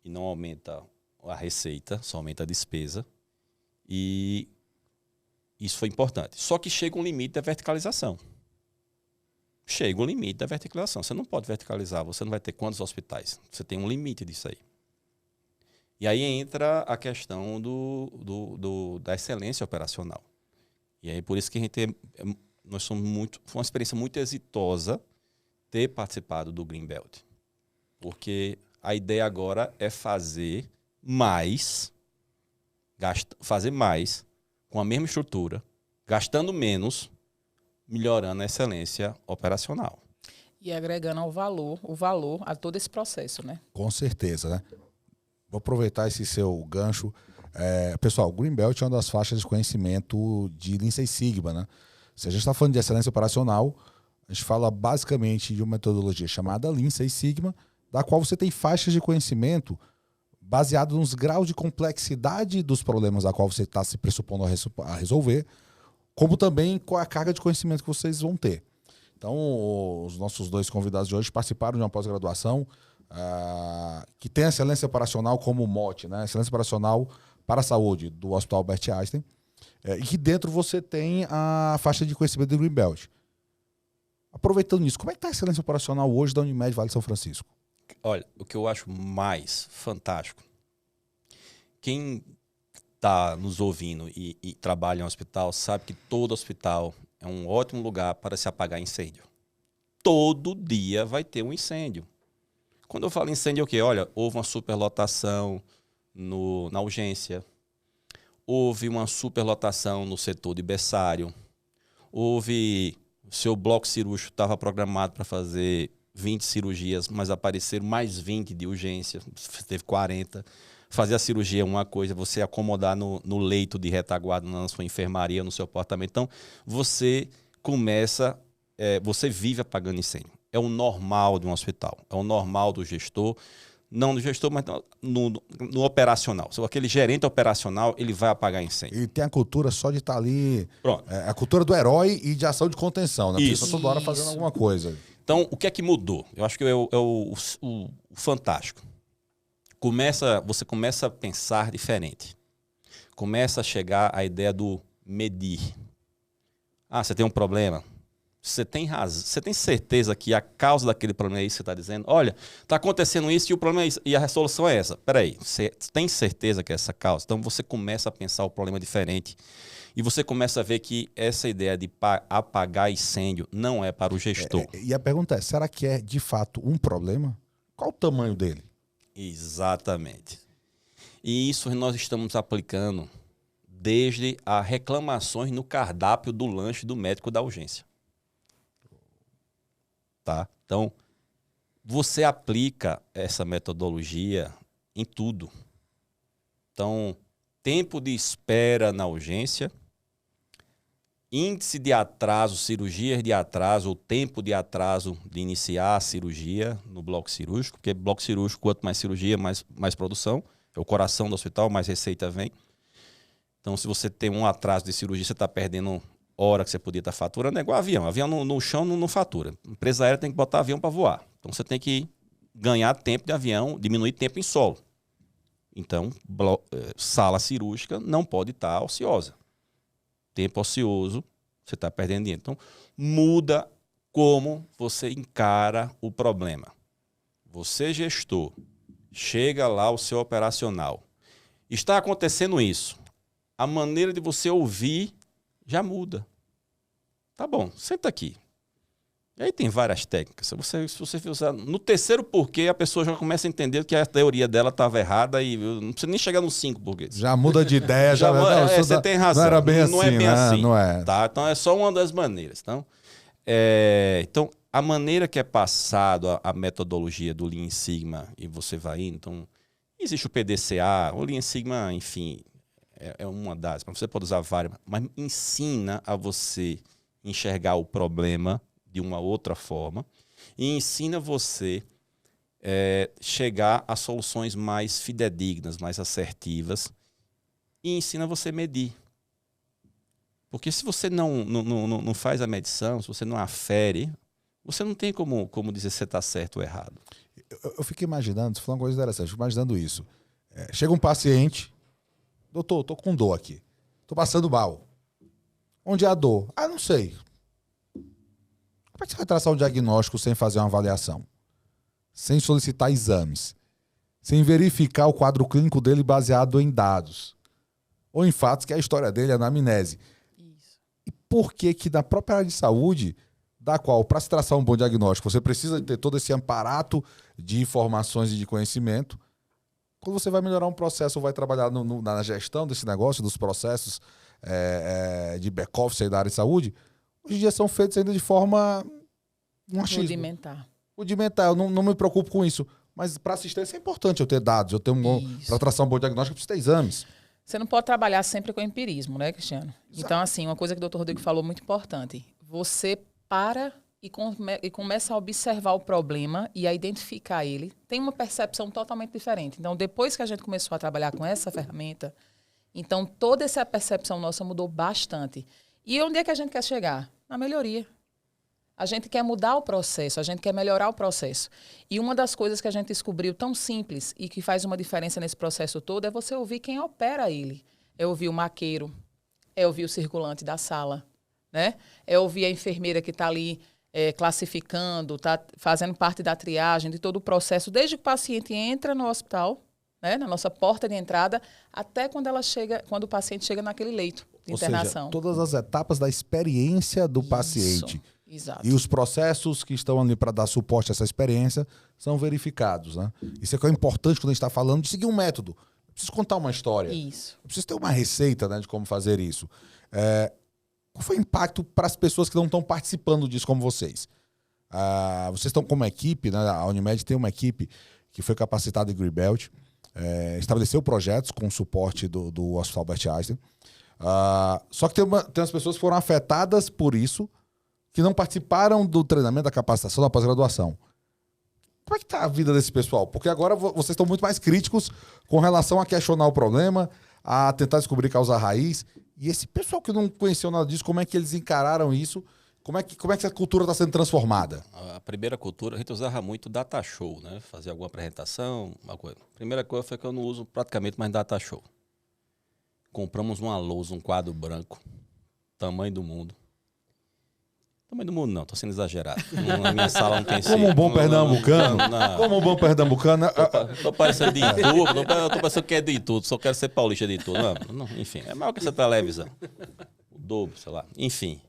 E não aumenta a receita, só aumenta a despesa. E isso foi importante. Só que chega um limite da verticalização. Chega um limite da verticalização. Você não pode verticalizar, você não vai ter quantos hospitais. Você tem um limite disso aí. E aí entra a questão da excelência operacional. E aí por isso que a gente foi uma experiência muito exitosa ter participado do Greenbelt. Porque a ideia agora é fazer mais com a mesma estrutura, gastando menos, melhorando a excelência operacional. E agregando o valor a todo esse processo, né? Com certeza, né? Vou aproveitar esse seu gancho. Pessoal, o Greenbelt é uma das faixas de conhecimento de Lean Six Sigma, né? Se a gente está falando de excelência operacional, a gente fala basicamente de uma metodologia chamada Lean Six Sigma, da qual você tem faixas de conhecimento baseado nos graus de complexidade dos problemas a qual você está se pressupondo a resolver, como também com a carga de conhecimento que vocês vão ter. Então, os nossos 2 convidados de hoje participaram de uma pós-graduação que tem a excelência operacional como mote, né? Excelência operacional para a saúde do Hospital Albert Einstein, e que dentro você tem a faixa de conhecimento do Greenbelt. Aproveitando isso, como é que está a excelência operacional hoje da Unimed Vale de São Francisco? Olha, o que eu acho mais fantástico, quem está nos ouvindo e trabalha em um hospital sabe que todo hospital é um ótimo lugar para se apagar incêndio. Todo dia vai ter um incêndio. Quando eu falo incêndio, é o quê? Olha, houve uma superlotação na urgência, houve uma superlotação no setor de berçário, houve... O seu bloco cirúrgico estava programado para fazer 20 cirurgias, mas apareceram mais 20 de urgência, teve 40. Fazer a cirurgia é uma coisa, você acomodar no leito de retaguarda na sua enfermaria, no seu apartamento. Então, você começa, você vive apagando incêndio. É o normal de um hospital, é o normal do gestor, não do gestor, mas no operacional. Aquele gerente operacional, ele vai apagar incêndio. E tem a cultura só de estar ali... Pronto. A cultura do herói e de ação de contenção, né? Porque Isso. você tá toda hora fazendo alguma coisa. Então, o que é que mudou? Eu acho que é o fantástico. Você começa a pensar diferente. Começa a chegar a ideia do medir. Ah, você tem um problema. Você tem razão. Você tem certeza que a causa daquele problema é isso que você está dizendo? Olha, está acontecendo isso e o problema é isso. E a resolução é essa. Peraí, você tem certeza que é essa causa? Então você começa a pensar o problema diferente. E você começa a ver que essa ideia de apagar incêndio não é para o gestor. E a pergunta é, será que é de fato um problema? Qual o tamanho dele? Exatamente. E isso nós estamos aplicando desde as reclamações no cardápio do lanche do médico da urgência. Tá? Então, você aplica essa metodologia em tudo. Então, tempo de espera na urgência, índice de atraso, cirurgias de atraso, o tempo de atraso de iniciar a cirurgia no bloco cirúrgico, porque bloco cirúrgico, quanto mais cirurgia, mais produção. É o coração do hospital, mais receita vem. Então, se você tem um atraso de cirurgia, você está perdendo hora que você podia estar faturando. É igual avião. Avião no chão não fatura. A empresa aérea tem que botar avião para voar. Então, você tem que ganhar tempo de avião, diminuir tempo em solo. Então, sala cirúrgica não pode estar ociosa. Tempo ocioso, você está perdendo dinheiro. Então, muda como você encara o problema. Você, gestor, chega lá o seu operacional. Está acontecendo isso. A maneira de você ouvir já muda. Tá bom, senta aqui. E aí tem várias técnicas. Se você usar no terceiro porquê, a pessoa já começa a entender que a teoria dela estava errada e não precisa nem chegar nos 5 porquês. Já muda de ideia. Você tem razão. Não era bem assim. Não é bem assim. Não é. Tá? Então é só uma das maneiras. Então, a maneira que é passado a metodologia do Lean Sigma e você vai indo, então, existe o PDCA, o Lean Sigma, enfim, é uma das, mas você pode usar várias, mas ensina a você enxergar o problema de uma outra forma e ensina você chegar a soluções mais fidedignas, mais assertivas e ensina você a medir. Porque se você não faz a medição, se você não afere, você não tem como dizer se está certo ou errado. Eu fiquei imaginando, você falou uma coisa interessante, eu fico imaginando isso. Chega um paciente, doutor, tô com dor aqui, tô passando mal. Onde é a dor? Ah, não sei. Como é que você vai traçar um diagnóstico sem fazer uma avaliação? Sem solicitar exames? Sem verificar o quadro clínico dele baseado em dados? Ou em fatos que a história dele é na anamnese? Isso. E por que na própria área de saúde, da qual, para se traçar um bom diagnóstico, você precisa ter todo esse aparato de informações e de conhecimento, quando você vai melhorar um processo ou vai trabalhar na gestão desse negócio, dos processos de back-office da área de saúde, hoje em dia são feitos ainda de forma Rudimentar. Rudimentar, eu não me preocupo com isso. Mas para assistência é importante eu ter dados, eu ter para traçar um bom diagnóstico, eu preciso ter exames. Você não pode trabalhar sempre com empirismo, né, Cristiano? Exato. Então, assim, uma coisa que o Dr. Rodrigo falou muito importante. Você para e começa a observar o problema e a identificar ele. Tem uma percepção totalmente diferente. Então, depois que a gente começou a trabalhar com essa ferramenta, então toda essa percepção nossa mudou bastante. E onde é que a gente quer chegar? Na melhoria. A gente quer mudar o processo, a gente quer melhorar o processo. E uma das coisas que a gente descobriu tão simples e que faz uma diferença nesse processo todo é você ouvir quem opera ele. É ouvir o maqueiro, é ouvir o circulante da sala, né? É ouvir a enfermeira que está ali classificando, está fazendo parte da triagem, de todo o processo, desde que o paciente entra no hospital né, na nossa porta de entrada, até quando o paciente chega naquele leito de internação. Ou seja, todas as etapas da experiência do paciente. Exato. E os processos que estão ali para dar suporte a essa experiência são verificados, né? Isso é que é importante quando a gente está falando de seguir um método. Eu preciso contar uma história. Isso. Eu preciso ter uma receita, né, de como fazer isso. Qual foi o impacto para as pessoas que não estão participando disso como vocês? Vocês estão como equipe, né? A Unimed tem uma equipe que foi capacitada em Greenbelt, estabeleceu projetos com o suporte do Hospital Albert Einstein. Só que tem umas pessoas que foram afetadas por isso, que não participaram do treinamento, da capacitação, da pós-graduação. Como é que está a vida desse pessoal? Porque agora vocês estão muito mais críticos com relação a questionar o problema, a tentar descobrir causa raiz. E esse pessoal que não conheceu nada disso, como é que eles encararam isso? Como é que essa cultura está sendo transformada? A primeira cultura, a gente usava muito data show, né? Fazer alguma apresentação, uma coisa. A primeira coisa foi que eu não uso praticamente mais data show. Compramos uma lousa, um quadro branco, tamanho do mundo. Tamanho do mundo não, tô sendo exagerado. Na minha sala não tem Como um bom pernambucano. Como um bom pernambucano. Tô parecendo de Itu, tô parecendo que é de Itu, só quero ser paulista de Itu. Não, enfim, é maior que essa televisão. O dobro, sei lá. Enfim.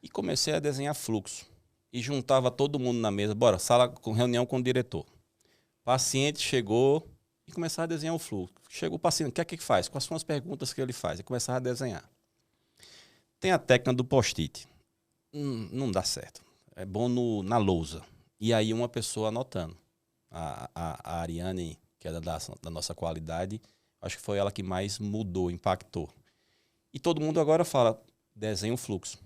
E comecei a desenhar fluxo. E juntava todo mundo na mesa. Bora, sala com reunião com o diretor. O paciente chegou e começava a desenhar o fluxo. Chegou o paciente, o que é que faz? Quais são as perguntas que ele faz? E começava a desenhar. Tem a técnica do post-it. Não dá certo. É bom na lousa. E aí uma pessoa anotando. A Ariane, que é da nossa qualidade, acho que foi ela que mais mudou, impactou. E todo mundo agora fala, desenha um fluxo.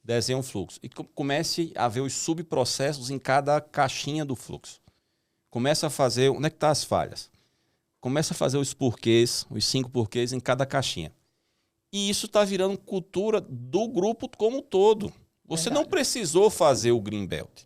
Desenha um fluxo. E comece a ver os subprocessos em cada caixinha do fluxo. Começa a fazer, onde é que estão as falhas? Começa a fazer os porquês, os 5 porquês em cada caixinha. E isso está virando cultura do grupo como um todo. Você não precisou fazer o Greenbelt.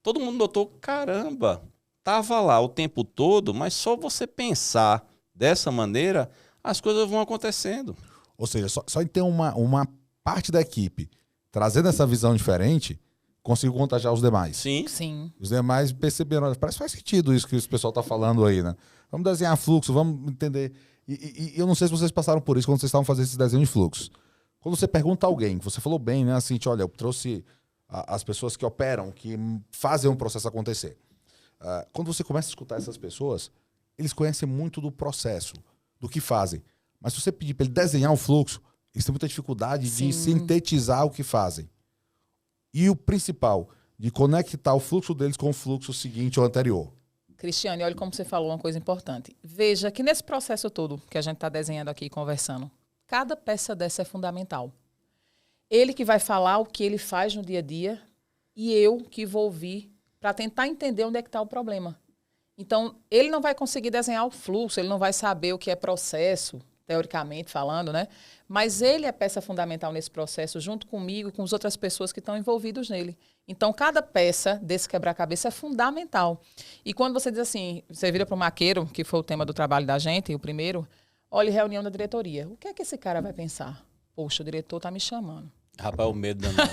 Todo mundo notou, caramba, estava lá o tempo todo, mas só você pensar dessa maneira, as coisas vão acontecendo. Ou seja, só em ter uma parte da equipe trazendo essa visão diferente, conseguiu contagiar os demais. Sim. Sim. Os demais perceberam, parece que faz sentido isso que o pessoal está falando aí, né? Vamos desenhar fluxo, vamos entender. E eu não sei se vocês passaram por isso quando vocês estavam fazendo esses desenhos de fluxos. Quando você pergunta a alguém, você falou bem, né? Assim, olha, eu trouxe as pessoas que operam, que fazem um processo acontecer. Quando você começa a escutar essas pessoas, eles conhecem muito do processo, do que fazem. Mas se você pedir para ele desenhar um fluxo, eles têm muita dificuldade de sintetizar o que fazem. E o principal, de conectar o fluxo deles com o fluxo seguinte ou anterior. Cristiane, olha como você falou uma coisa importante. Veja que nesse processo todo que a gente está desenhando aqui e conversando, cada peça dessa é fundamental. Ele que vai falar o que ele faz no dia a dia e eu que vou ouvir para tentar entender onde é que está o problema. Então, ele não vai conseguir desenhar o fluxo, ele não vai saber o que é processo, teoricamente falando, né? Mas ele é peça fundamental nesse processo, junto comigo e com as outras pessoas que estão envolvidas nele. Então, cada peça desse quebra-cabeça é fundamental. E quando você diz assim, você vira para o maqueiro, que foi o tema do trabalho da gente, o primeiro, olha, reunião da diretoria. O que é que esse cara vai pensar? Poxa, o diretor está me chamando. Rapaz, o medo danado.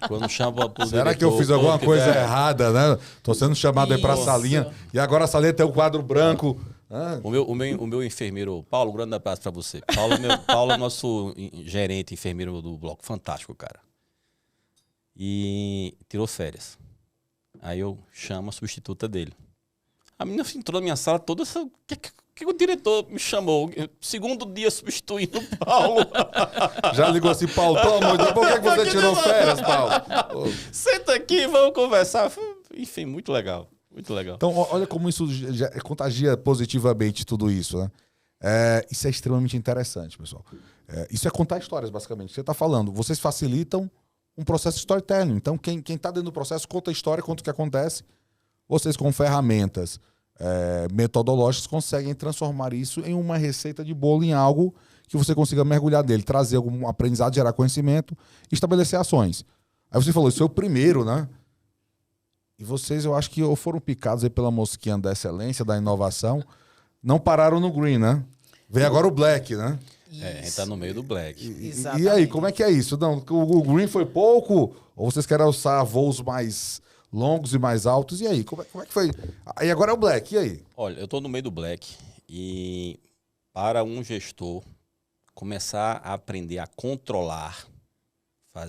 Quando chama pro Será diretor, que eu fiz alguma coisa der... errada, né? Tô sendo chamado aí pra salinha. E agora a salinha tem o quadro branco. O meu enfermeiro, Paulo, um grande abraço pra você. Paulo é nosso gerente, enfermeiro do bloco. Fantástico, cara. E tirou férias. Aí eu chamo a substituta dele. A menina entrou na minha sala toda essa... que o diretor me chamou? Segundo dia substituindo o Paulo. Já ligou assim, Paulo, pelo amor de Deus, por que você tirou férias, Paulo? Senta aqui, vamos conversar. Enfim, muito legal. Muito legal. Então, olha como isso já contagia positivamente tudo isso, né? Isso é extremamente interessante, pessoal. Isso é contar histórias, basicamente. Você está falando, vocês facilitam um processo de storytelling. Então, quem está dentro do processo conta a história, conta o que acontece. Vocês, com ferramentas metodológicas, conseguem transformar isso em uma receita de bolo, em algo que você consiga mergulhar dele, trazer algum aprendizado, gerar conhecimento e estabelecer ações. Aí você falou, isso é o primeiro, né? E vocês, eu acho que ou foram picados aí pela mosquinha da excelência, da inovação, não pararam no green, né? Vem agora o black, né? A gente tá no meio do black. E aí, como é que é isso? Não, o green foi pouco? Ou vocês querem alçar voos mais longos e mais altos. E aí, como é que foi? Aí agora é o Black, e aí? Olha, eu estou no meio do Black e para um gestor começar a aprender a controlar,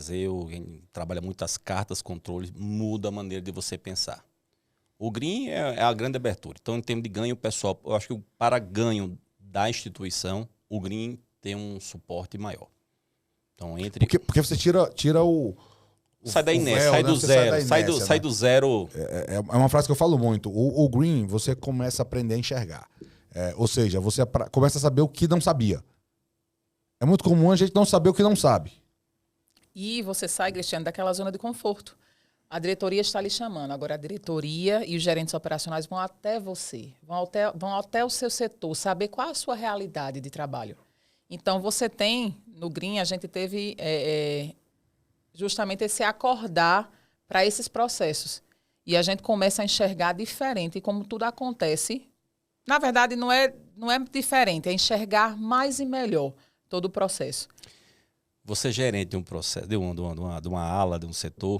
quem trabalha muitas cartas, controles, muda a maneira de você pensar. O Green é a grande abertura. Então, em termos de ganho pessoal, eu acho que para ganho da instituição, o Green tem um suporte maior. Então, Porque você tira o sai da inércia, véu, sai né? do Você zero, inércia, sai né? do zero. É uma frase que eu falo muito. O Green, você começa a aprender a enxergar. Ou seja, você começa a saber o que não sabia. É muito comum a gente não saber o que não sabe. E você sai, Cristiano, daquela zona de conforto. A diretoria está lhe chamando. Agora, a diretoria e os gerentes operacionais vão até você, vão até o seu setor, saber qual a sua realidade de trabalho. Então, você tem, no Green, a gente teve justamente esse acordar para esses processos. E a gente começa a enxergar diferente como tudo acontece. Na verdade, não é diferente, é enxergar mais e melhor todo o processo. Você gerente de um processo, de uma ala, de um setor,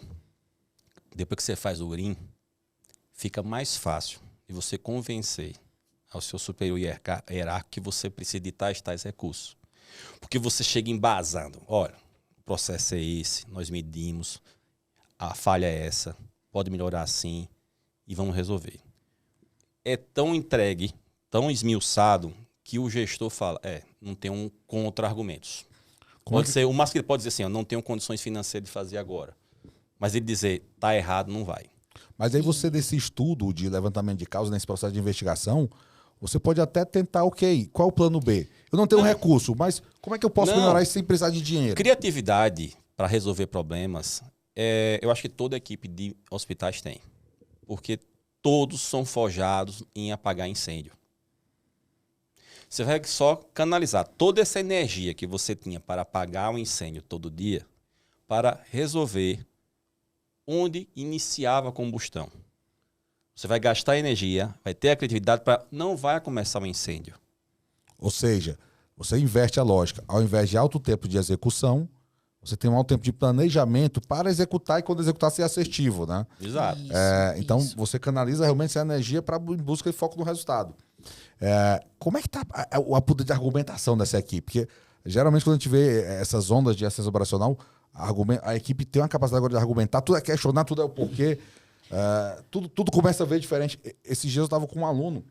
depois que você faz o Green, fica mais fácil de você convencer ao seu superior hierárquico que você precisa de tais recursos. Porque você chega embasando. Olha, o processo é esse, nós medimos, a falha é essa, pode melhorar assim e vamos resolver. É tão entregue, tão esmiuçado, que o gestor fala, não tem um contra-argumentos. Pode ser, o máximo que ele pode dizer assim, eu não tenho condições financeiras de fazer agora. Mas ele dizer, tá errado, não vai. Mas aí você, desse estudo de levantamento de causa, nesse processo de investigação, você pode até tentar, ok, qual é o plano B? Eu não tenho recurso, mas como é que eu posso melhorar isso sem precisar de dinheiro? Criatividade para resolver problemas, eu acho que toda equipe de hospitais tem. Porque todos são forjados em apagar incêndio. Você vai só canalizar toda essa energia que você tinha para apagar um incêndio todo dia para resolver onde iniciava a combustão. Você vai gastar energia, vai ter a criatividade para não vai começar um incêndio. Ou seja, você inverte a lógica. Ao invés de alto tempo de execução, você tem um alto tempo de planejamento para executar e quando executar ser assertivo, né? Exato. Então, você canaliza realmente essa energia para em busca de foco no resultado. Como é que está o poder de argumentação dessa equipe? Porque, geralmente, quando a gente vê essas ondas de acesso operacional, a equipe tem uma capacidade agora de argumentar, tudo é questionar, tudo é o porquê. Tudo começa a ver diferente. Esses dias eu estava com um aluno,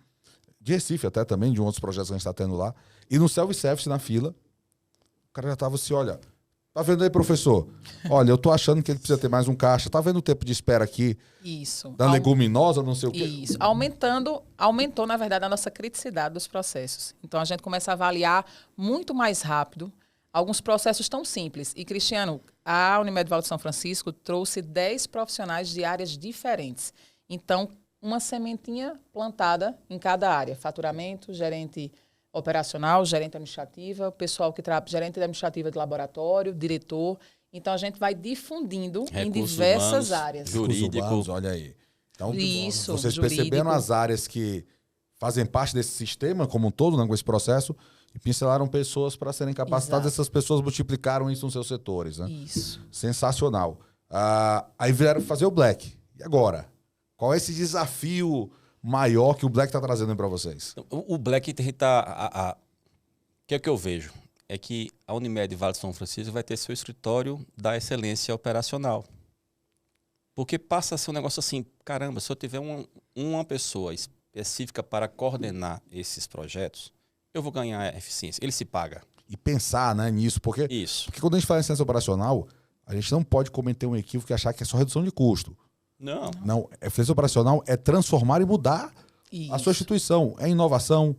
de Recife até também, de um outros projetos que a gente está tendo lá, e no self-service, na fila, o cara já estava assim, olha, tá vendo aí, professor? Olha, eu tô achando que ele precisa ter mais um caixa. Tá vendo o tempo de espera aqui? Isso. Da leguminosa, não sei o quê. Isso. Aumentou, na verdade, a nossa criticidade dos processos. Então, a gente começa a avaliar muito mais rápido alguns processos tão simples. E, Cristiano, a Unimed Vale de São Francisco trouxe 10 profissionais de áreas diferentes. Então, uma sementinha plantada em cada área. Faturamento, gerente operacional, gerente administrativa, o pessoal que trabalha, gerente administrativa de laboratório, diretor. Então, a gente vai difundindo em diversas humanos, áreas. Jurídico. Olha aí. Então, Isso, vocês jurídico. percebendo as áreas que fazem parte desse sistema como um todo, né, com esse processo, e pincelaram pessoas para serem capacitadas. Exato. Essas pessoas multiplicaram isso nos seus setores. Né? Isso. Sensacional. Aí vieram fazer o Black. E agora? Qual é esse desafio maior que o Black está trazendo para vocês? O Black está... O que é que eu vejo? É que a Unimed Vale de São Francisco vai ter seu escritório da excelência operacional. Porque passa a ser um negócio assim, caramba, se eu tiver uma pessoa específica para coordenar esses projetos, eu vou ganhar eficiência. Ele se paga. E pensar, né, nisso, porque quando a gente fala em ciência operacional, a gente não pode cometer um equívoco e achar que é só redução de custo. Não, eficiência operacional é transformar e mudar a sua instituição. É inovação,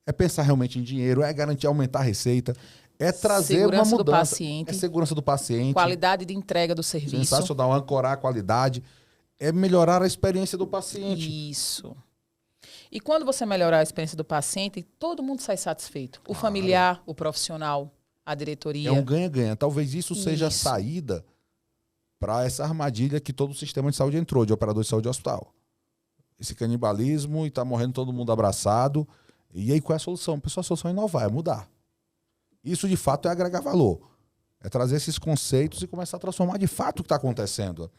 é pensar realmente em dinheiro, é garantir aumentar a receita, é trazer segurança uma mudança. do paciente, é segurança do paciente. Qualidade de entrega do serviço. Sensacional, ancorar a qualidade, é melhorar a experiência do paciente. Isso. E quando você melhorar a experiência do paciente, todo mundo sai satisfeito. O familiar, o profissional, a diretoria. É um ganha-ganha. Talvez isso seja a saída para essa armadilha que todo o sistema de saúde entrou, de operador de saúde e hospital. Esse canibalismo e tá morrendo todo mundo abraçado. E aí qual é a solução? Pessoal, a solução é inovar, é mudar. Isso de fato é agregar valor. É trazer esses conceitos e começar a transformar de fato o que está acontecendo.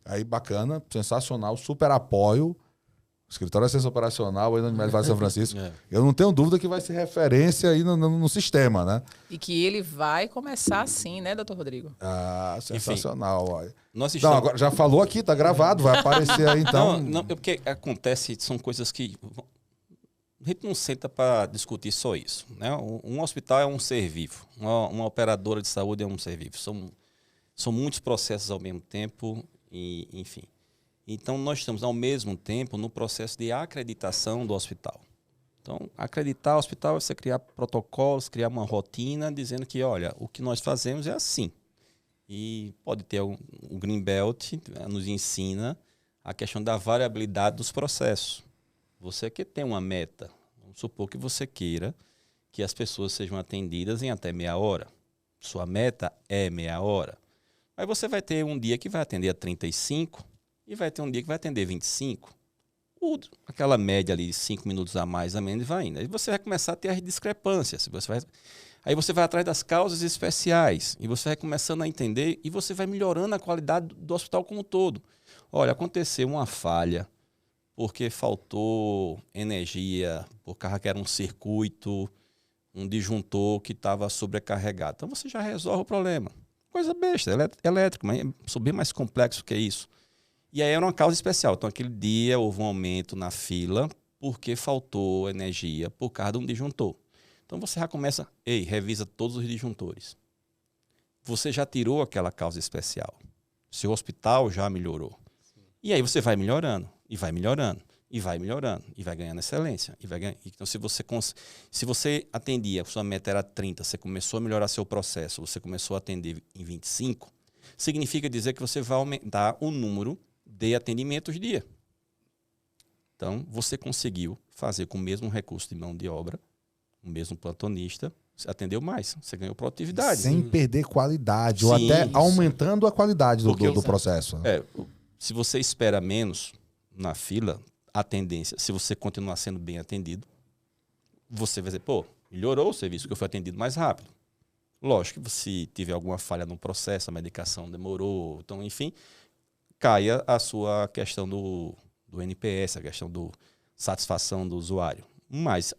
Aí, bacana, sensacional, super apoio. Escritório de Assistência Operacional aí no Unimed Vale de São Francisco. Eu não tenho dúvida que vai ser referência aí no sistema, né? E que ele vai começar assim, né, doutor Rodrigo? Ah, sensacional. Olha. Nós Não, estamos... agora já falou aqui, tá gravado, vai aparecer aí então. Não, é porque acontece, são coisas que... A gente não senta para discutir só isso, né? Um hospital é um ser vivo, uma operadora de saúde é um ser vivo. São muitos processos ao mesmo tempo, e, enfim. Então, nós estamos, ao mesmo tempo, no processo de acreditação do hospital. Então, acreditar o hospital é você criar protocolos, criar uma rotina, dizendo que, olha, o que nós fazemos é assim. E pode ter o Greenbelt, nos ensina a questão da variabilidade dos processos. Você quer ter uma meta. Vamos supor que você queira que as pessoas sejam atendidas em até meia hora. Sua meta é meia hora. Aí você vai ter um dia que vai atender a 35 e vai ter um dia que vai atender 25. Aquela média ali de 5 minutos a mais, a menos, vai indo. Aí você vai começar a ter as discrepâncias. Aí você vai atrás das causas especiais e você vai começando a entender e você vai melhorando a qualidade do hospital como um todo. Olha, aconteceu uma falha porque faltou energia, por causa que era um circuito, um disjuntor que estava sobrecarregado. Então você já resolve o problema. Coisa besta, elétrico, mas é bem mais complexo que isso. E aí era uma causa especial. Então, aquele dia houve um aumento na fila porque faltou energia por causa de um disjuntor. Então, você já começa, revisa todos os disjuntores. Você já tirou aquela causa especial. Seu hospital já melhorou. Sim. E aí você vai melhorando, e vai melhorando, e vai melhorando, e vai ganhando excelência. E vai ganhando. Então, se você atendia, sua meta era 30, você começou a melhorar seu processo, você começou a atender em 25, significa dizer que você vai aumentar o número de atendimentos dia. Então, você conseguiu fazer com o mesmo recurso de mão de obra, o mesmo plantonista, você atendeu mais, você ganhou produtividade. Sem perder qualidade, Sim, ou até isso. Aumentando a qualidade do processo. Se você espera menos na fila, a tendência, se você continuar sendo bem atendido, você vai dizer, melhorou o serviço, que eu fui atendido mais rápido. Lógico que se tiver alguma falha no processo, a medicação demorou, então, enfim, caia a sua questão do NPS, a questão da satisfação do usuário. Mas,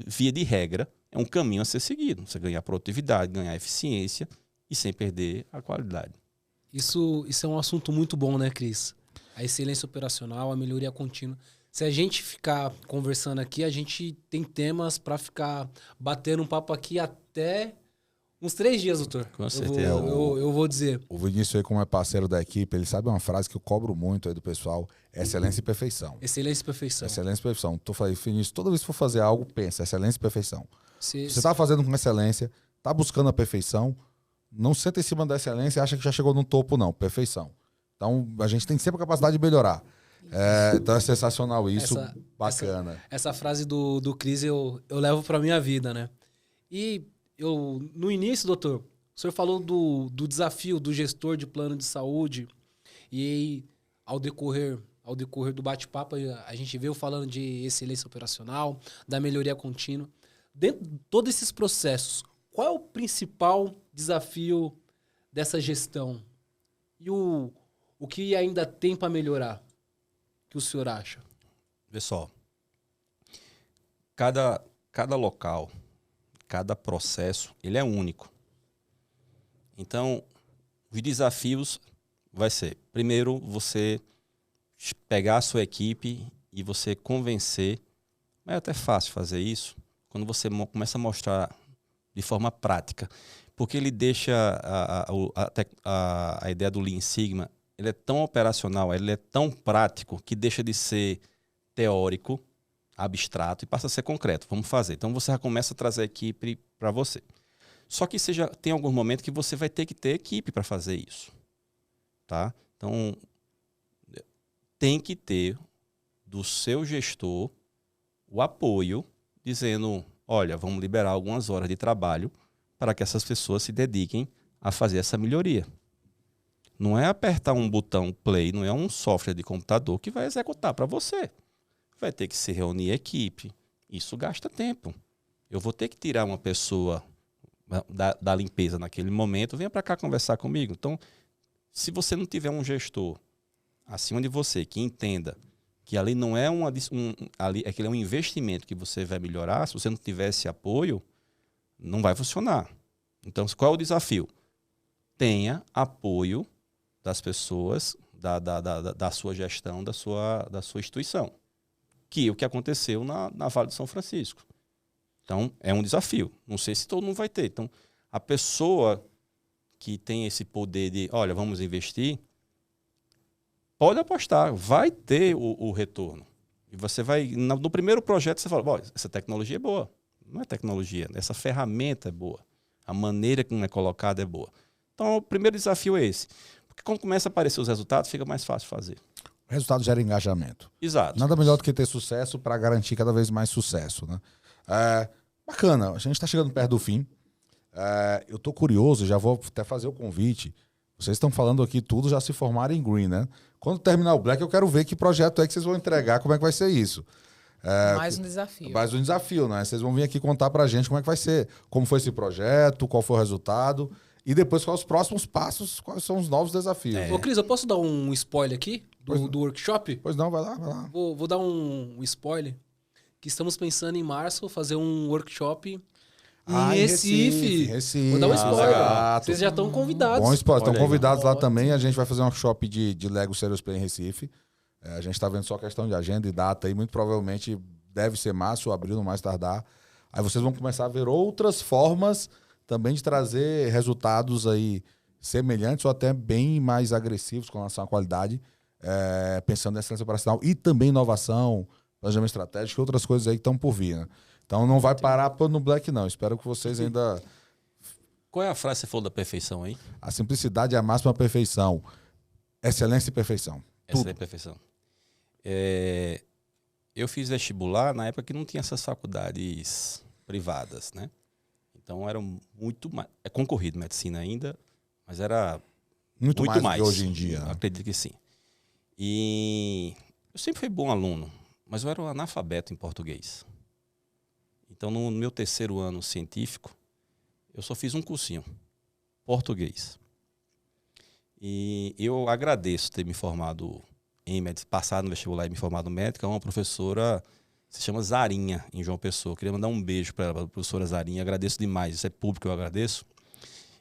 via de regra, é um caminho a ser seguido. Você ganhar produtividade, ganhar eficiência e sem perder a qualidade. Isso é um assunto muito bom, né, Cris? A excelência operacional, a melhoria contínua. Se a gente ficar conversando aqui, a gente tem temas para ficar batendo um papo aqui até uns 3 dias, doutor. Com certeza. Eu vou dizer. O Vinícius aí, como é parceiro da equipe, ele sabe uma frase que eu cobro muito aí do pessoal: excelência e perfeição. Excelência e perfeição. Excelência e perfeição. Tu falei, Vinícius, toda vez que for fazer algo, pensa, excelência e perfeição. Você está fazendo com excelência, está buscando a perfeição, não senta em cima da excelência e acha que já chegou no topo, não. Perfeição. Então, a gente tem sempre a capacidade de melhorar. Então é sensacional isso, bacana. Essa frase do Cris eu levo para minha vida, né? E no início, doutor, o senhor falou do desafio do gestor de plano de saúde e ao decorrer do bate-papo a gente veio falando de excelência operacional, da melhoria contínua. Dentro de todos esses processos, qual é o principal desafio dessa gestão? E o que ainda tem para melhorar? O que o senhor acha? Pessoal, cada local, cada processo, ele é único. Então, os desafios vai ser, primeiro, você pegar a sua equipe e você convencer. É até fácil fazer isso quando você começa a mostrar de forma prática. Porque ele deixa a ideia do Lean Sigma, ele é tão operacional, ele é tão prático que deixa de ser teórico, abstrato e passa a ser concreto. Vamos fazer. Então você já começa a trazer a equipe para você. Só que tem algum momento que você vai ter que ter equipe para fazer isso. Tá? Então tem que ter do seu gestor o apoio dizendo, olha, vamos liberar algumas horas de trabalho para que essas pessoas se dediquem a fazer essa melhoria. Não é apertar um botão play, não é um software de computador que vai executar para você. Vai ter que se reunir a equipe. Isso gasta tempo. Eu vou ter que tirar uma pessoa da limpeza naquele momento, venha para cá conversar comigo. Então, se você não tiver um gestor acima de você que entenda que ali não é aquele é um investimento que você vai melhorar, se você não tiver esse apoio, não vai funcionar. Então, qual é o desafio? Tenha apoio das pessoas, da sua gestão, da sua instituição. Que é o que aconteceu na Vale do São Francisco. Então, é um desafio. Não sei se todo mundo vai ter. Então, a pessoa que tem esse poder de, olha, vamos investir, pode apostar, vai ter o retorno. E você vai, no primeiro projeto, você fala, essa tecnologia é boa. Não é tecnologia, essa ferramenta é boa. A maneira como é colocada é boa. Então, o primeiro desafio é esse. Porque quando começa a aparecer os resultados, fica mais fácil fazer. O resultado gera engajamento. Exato. Nada melhor do que ter sucesso para garantir cada vez mais sucesso, né? Bacana, a gente está chegando perto do fim. Eu estou curioso, já vou até fazer o convite. Vocês estão falando aqui tudo, já se formaram em Green, né? Quando terminar o Black, eu quero ver que projeto é que vocês vão entregar, como é que vai ser isso. Mais um desafio. Mais um desafio, né? Vocês vão vir aqui contar pra gente como é que vai ser. Como foi esse projeto, qual foi o resultado e depois quais os próximos passos, quais são os novos desafios. Ô, Cris, eu posso dar um spoiler aqui do workshop? Pois não, vai lá. Vou dar um spoiler. Que estamos pensando em março fazer um workshop em Recife. Vou dar um spoiler. Exato. Vocês já estão convidados. Bom spoiler, estão Olha aí. convidados lá também. A gente vai fazer um workshop de Lego Serious Play em Recife. A gente está vendo só questão de agenda e data aí. Muito provavelmente deve ser março ou abril, no mais tardar. Aí vocês vão começar a ver outras formas também de trazer resultados aí semelhantes ou até bem mais agressivos com relação à qualidade, pensando em excelência operacional e também inovação, planejamento estratégico e outras coisas aí que estão por vir, né? Então não vai parar no Black, não. Espero que vocês ainda... Qual é a frase que você falou da perfeição aí? A simplicidade é a máxima perfeição. Excelência e perfeição. Essa é a perfeição. Eu fiz vestibular na época que não tinha essas faculdades privadas, né? Então era muito mais... É concorrido medicina ainda, mas era Muito mais do mais. que hoje em dia. Né? Acredito que sim. E eu sempre fui bom aluno, mas eu era um analfabeto em português. Então, no meu terceiro ano científico, eu só fiz um cursinho, português. E eu agradeço ter me formado em medicina, passado no vestibular e me formado médico, é uma professora, se chama Zarinha, em João Pessoa. Eu queria mandar um beijo para ela, a professora Zarinha, agradeço demais, isso é público, eu agradeço.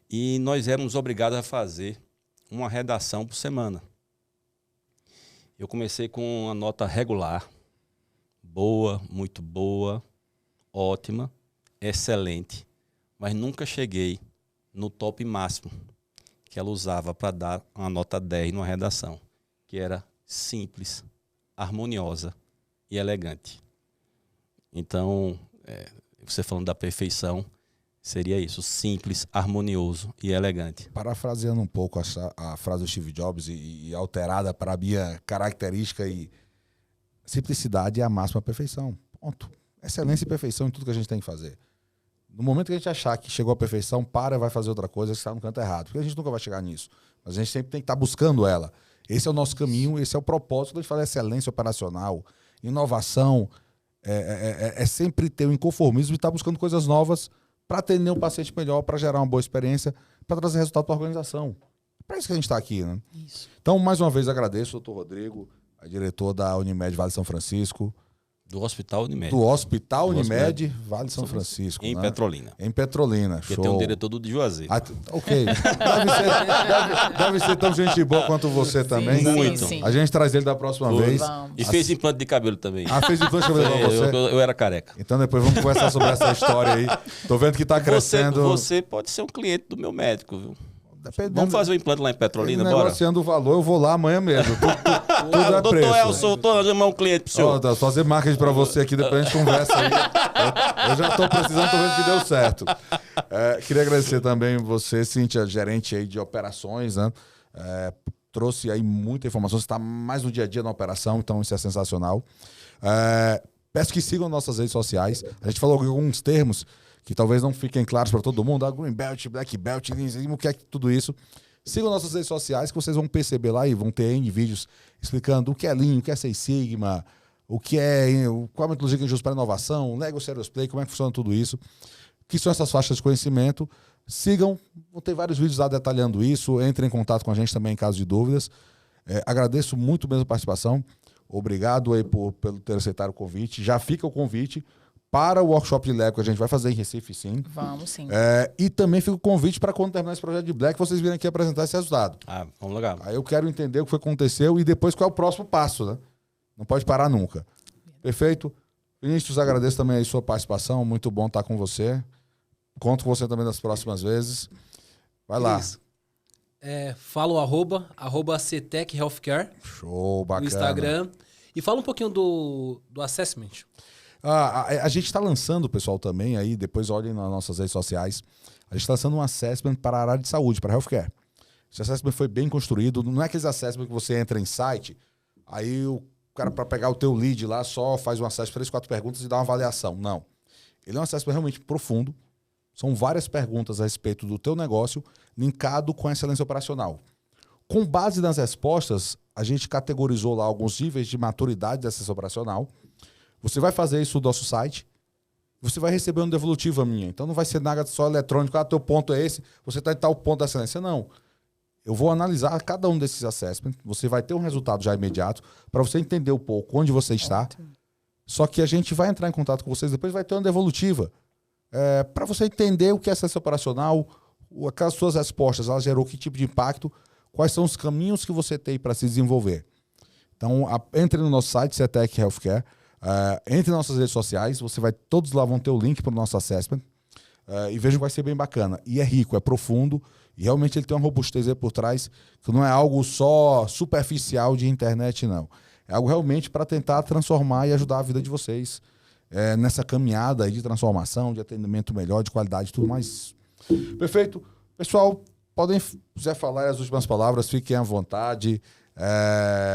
E nós éramos obrigados a fazer uma redação por semana. Eu comecei com uma nota regular, boa, muito boa, ótima, excelente, mas nunca cheguei no top máximo que ela usava para dar uma nota 10 numa redação, que era simples, harmoniosa e elegante. Então, você falando da perfeição, seria isso, simples, harmonioso e elegante. Parafraseando um pouco a frase do Steve Jobs e alterada para a minha característica e simplicidade é a máxima perfeição. Ponto. Excelência e perfeição em tudo que a gente tem que fazer. No momento que a gente achar que chegou à perfeição, para e vai fazer outra coisa, que está no canto errado. Porque a gente nunca vai chegar nisso. Mas a gente sempre tem que estar buscando ela. Esse é o nosso caminho, esse é o propósito de fazer excelência operacional, inovação. É sempre ter o inconformismo e estar buscando coisas novas para atender um paciente melhor, para gerar uma boa experiência, para trazer resultado para a organização. Para isso que a gente está aqui, né? Isso. Então, mais uma vez, agradeço, doutor Rodrigo, a diretor da Unimed Vale de São Francisco. Do Hospital Unimed. Do Hospital Unimed Vale de São Francisco. Em né? Petrolina. Em Petrolina, Porque show. tem um diretor do Juazeiro. Ok. Deve ser tão gente boa quanto você também. Muito. Sim. A gente traz ele da próxima Foi. vez. Vamos. E fez implante de cabelo também. Fez implante de cabelo pra você? Eu era careca. Então depois vamos conversar sobre essa história aí. Tô vendo que tá crescendo. Você pode ser um cliente do meu médico, viu? Dependendo- Vamos fazer o implante lá em Petrolina, Ele bora? negociando o valor, eu vou lá amanhã mesmo. Tudo é Doutor preço. Elson, tô chamando um cliente pro senhor. Ó, fazer marketing pra você aqui, depois a gente conversa aí. Eu já tô precisando, tô vendo que deu certo. Queria agradecer também você, Cíntia, gerente aí de operações, né? Trouxe aí muita informação, você está mais no dia a dia na operação, então isso é sensacional. Peço que sigam nossas redes sociais. A gente falou alguns termos que talvez não fiquem claros para todo mundo. Green Belt, Black Belt, o que é tudo isso. Sigam nossas redes sociais que vocês vão perceber lá e vão ter N vídeos explicando o que é Lean, o que é Six Sigma, qual a metodologia que a gente usa para inovação, Lego Serious Play, como é que funciona tudo isso, o que são essas faixas de conhecimento. Sigam, vão ter vários vídeos lá detalhando isso, entrem em contato com a gente também em caso de dúvidas. Agradeço muito mesmo a participação. Obrigado aí pelo ter aceitado o convite. Já fica o convite para o workshop de Lego que a gente vai fazer em Recife, sim. Vamos, sim. E também fica o convite para quando terminar esse projeto de Black, vocês virem aqui apresentar esse resultado. Vamos legal. Aí eu quero entender o que foi que aconteceu e depois qual é o próximo passo, né? Não pode parar nunca. Perfeito? Vinícius, agradeço também a sua participação. Muito bom estar com você. Conto com você também nas próximas vezes. Vai lá. Fala o arroba CTEC Healthcare. Show, bacana. No Instagram. E fala um pouquinho do assessment. A gente está lançando, pessoal, também aí, depois olhem nas nossas redes sociais, a gente está lançando um assessment para a área de saúde, para healthcare. Esse assessment foi bem construído, não é aqueles assessment que você entra em site, aí o cara, para pegar o teu lead lá, só faz um assessment, 3, 4 perguntas e dá uma avaliação. Não. Ele é um assessment realmente profundo, são várias perguntas a respeito do teu negócio, linkado com a excelência operacional. Com base nas respostas, a gente categorizou lá alguns níveis de maturidade da excelência operacional. Você vai fazer isso no nosso site, você vai receber uma devolutiva minha. Então não vai ser nada só eletrônico, teu ponto é esse, você está em tal ponto da excelência. Não. Eu vou analisar cada um desses assessments, você vai ter um resultado já imediato, para você entender um pouco onde você está. Ótimo. Só que a gente vai entrar em contato com vocês, depois vai ter uma devolutiva. Para você entender o que é excelência operacional, aquelas suas respostas, ela gerou que tipo de impacto, quais são os caminhos que você tem para se desenvolver. Então, entre no nosso site, CTEC Healthcare, entre nas nossas redes sociais, todos lá vão ter o link para o nosso assessment, e vejam que vai ser bem bacana. E é rico, é profundo, e realmente ele tem uma robustez aí por trás, que não é algo só superficial de internet, não. É algo realmente para tentar transformar e ajudar a vida de vocês nessa caminhada aí de transformação, de atendimento melhor, de qualidade e tudo mais. Perfeito. Pessoal, quiser falar as últimas palavras, fiquem à vontade.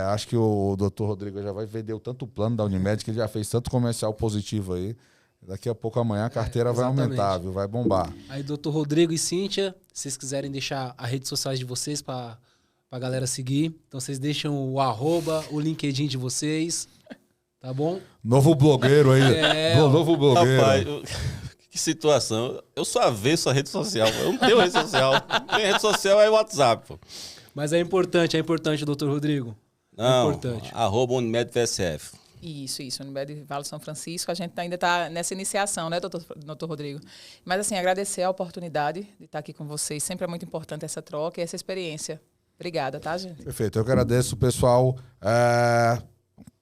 Acho que o Dr. Rodrigo já vai vender tanto plano da Unimed, que ele já fez tanto comercial positivo aí. Daqui a pouco, amanhã, a carteira vai aumentar, viu? Vai bombar. Aí, Dr. Rodrigo e Cíntia, se vocês quiserem deixar as redes sociais de vocês para a galera seguir, então vocês deixam o arroba, o LinkedIn de vocês, tá bom? Novo blogueiro aí. Novo blogueiro. Rapaz, que situação. Eu sou avesso à rede social. Eu não tenho rede social. Minha rede social é o WhatsApp, pô. Mas é importante, Dr. Rodrigo. Não, é importante. @UnimedVSF. Isso, Unimed Vale São Francisco. A gente ainda está nessa iniciação, né, doutor Rodrigo? Mas, assim, agradecer a oportunidade de estar aqui com vocês. Sempre é muito importante essa troca e essa experiência. Obrigada, tá, gente? Perfeito. Eu que agradeço, pessoal.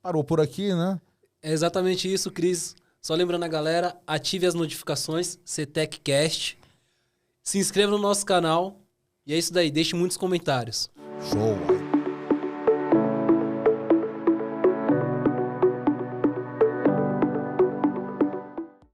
Parou por aqui, né? É exatamente isso, Cris. Só lembrando a galera, ative as notificações, CTECcast. Se inscreva no nosso canal. E é isso daí, deixe muitos comentários. Show.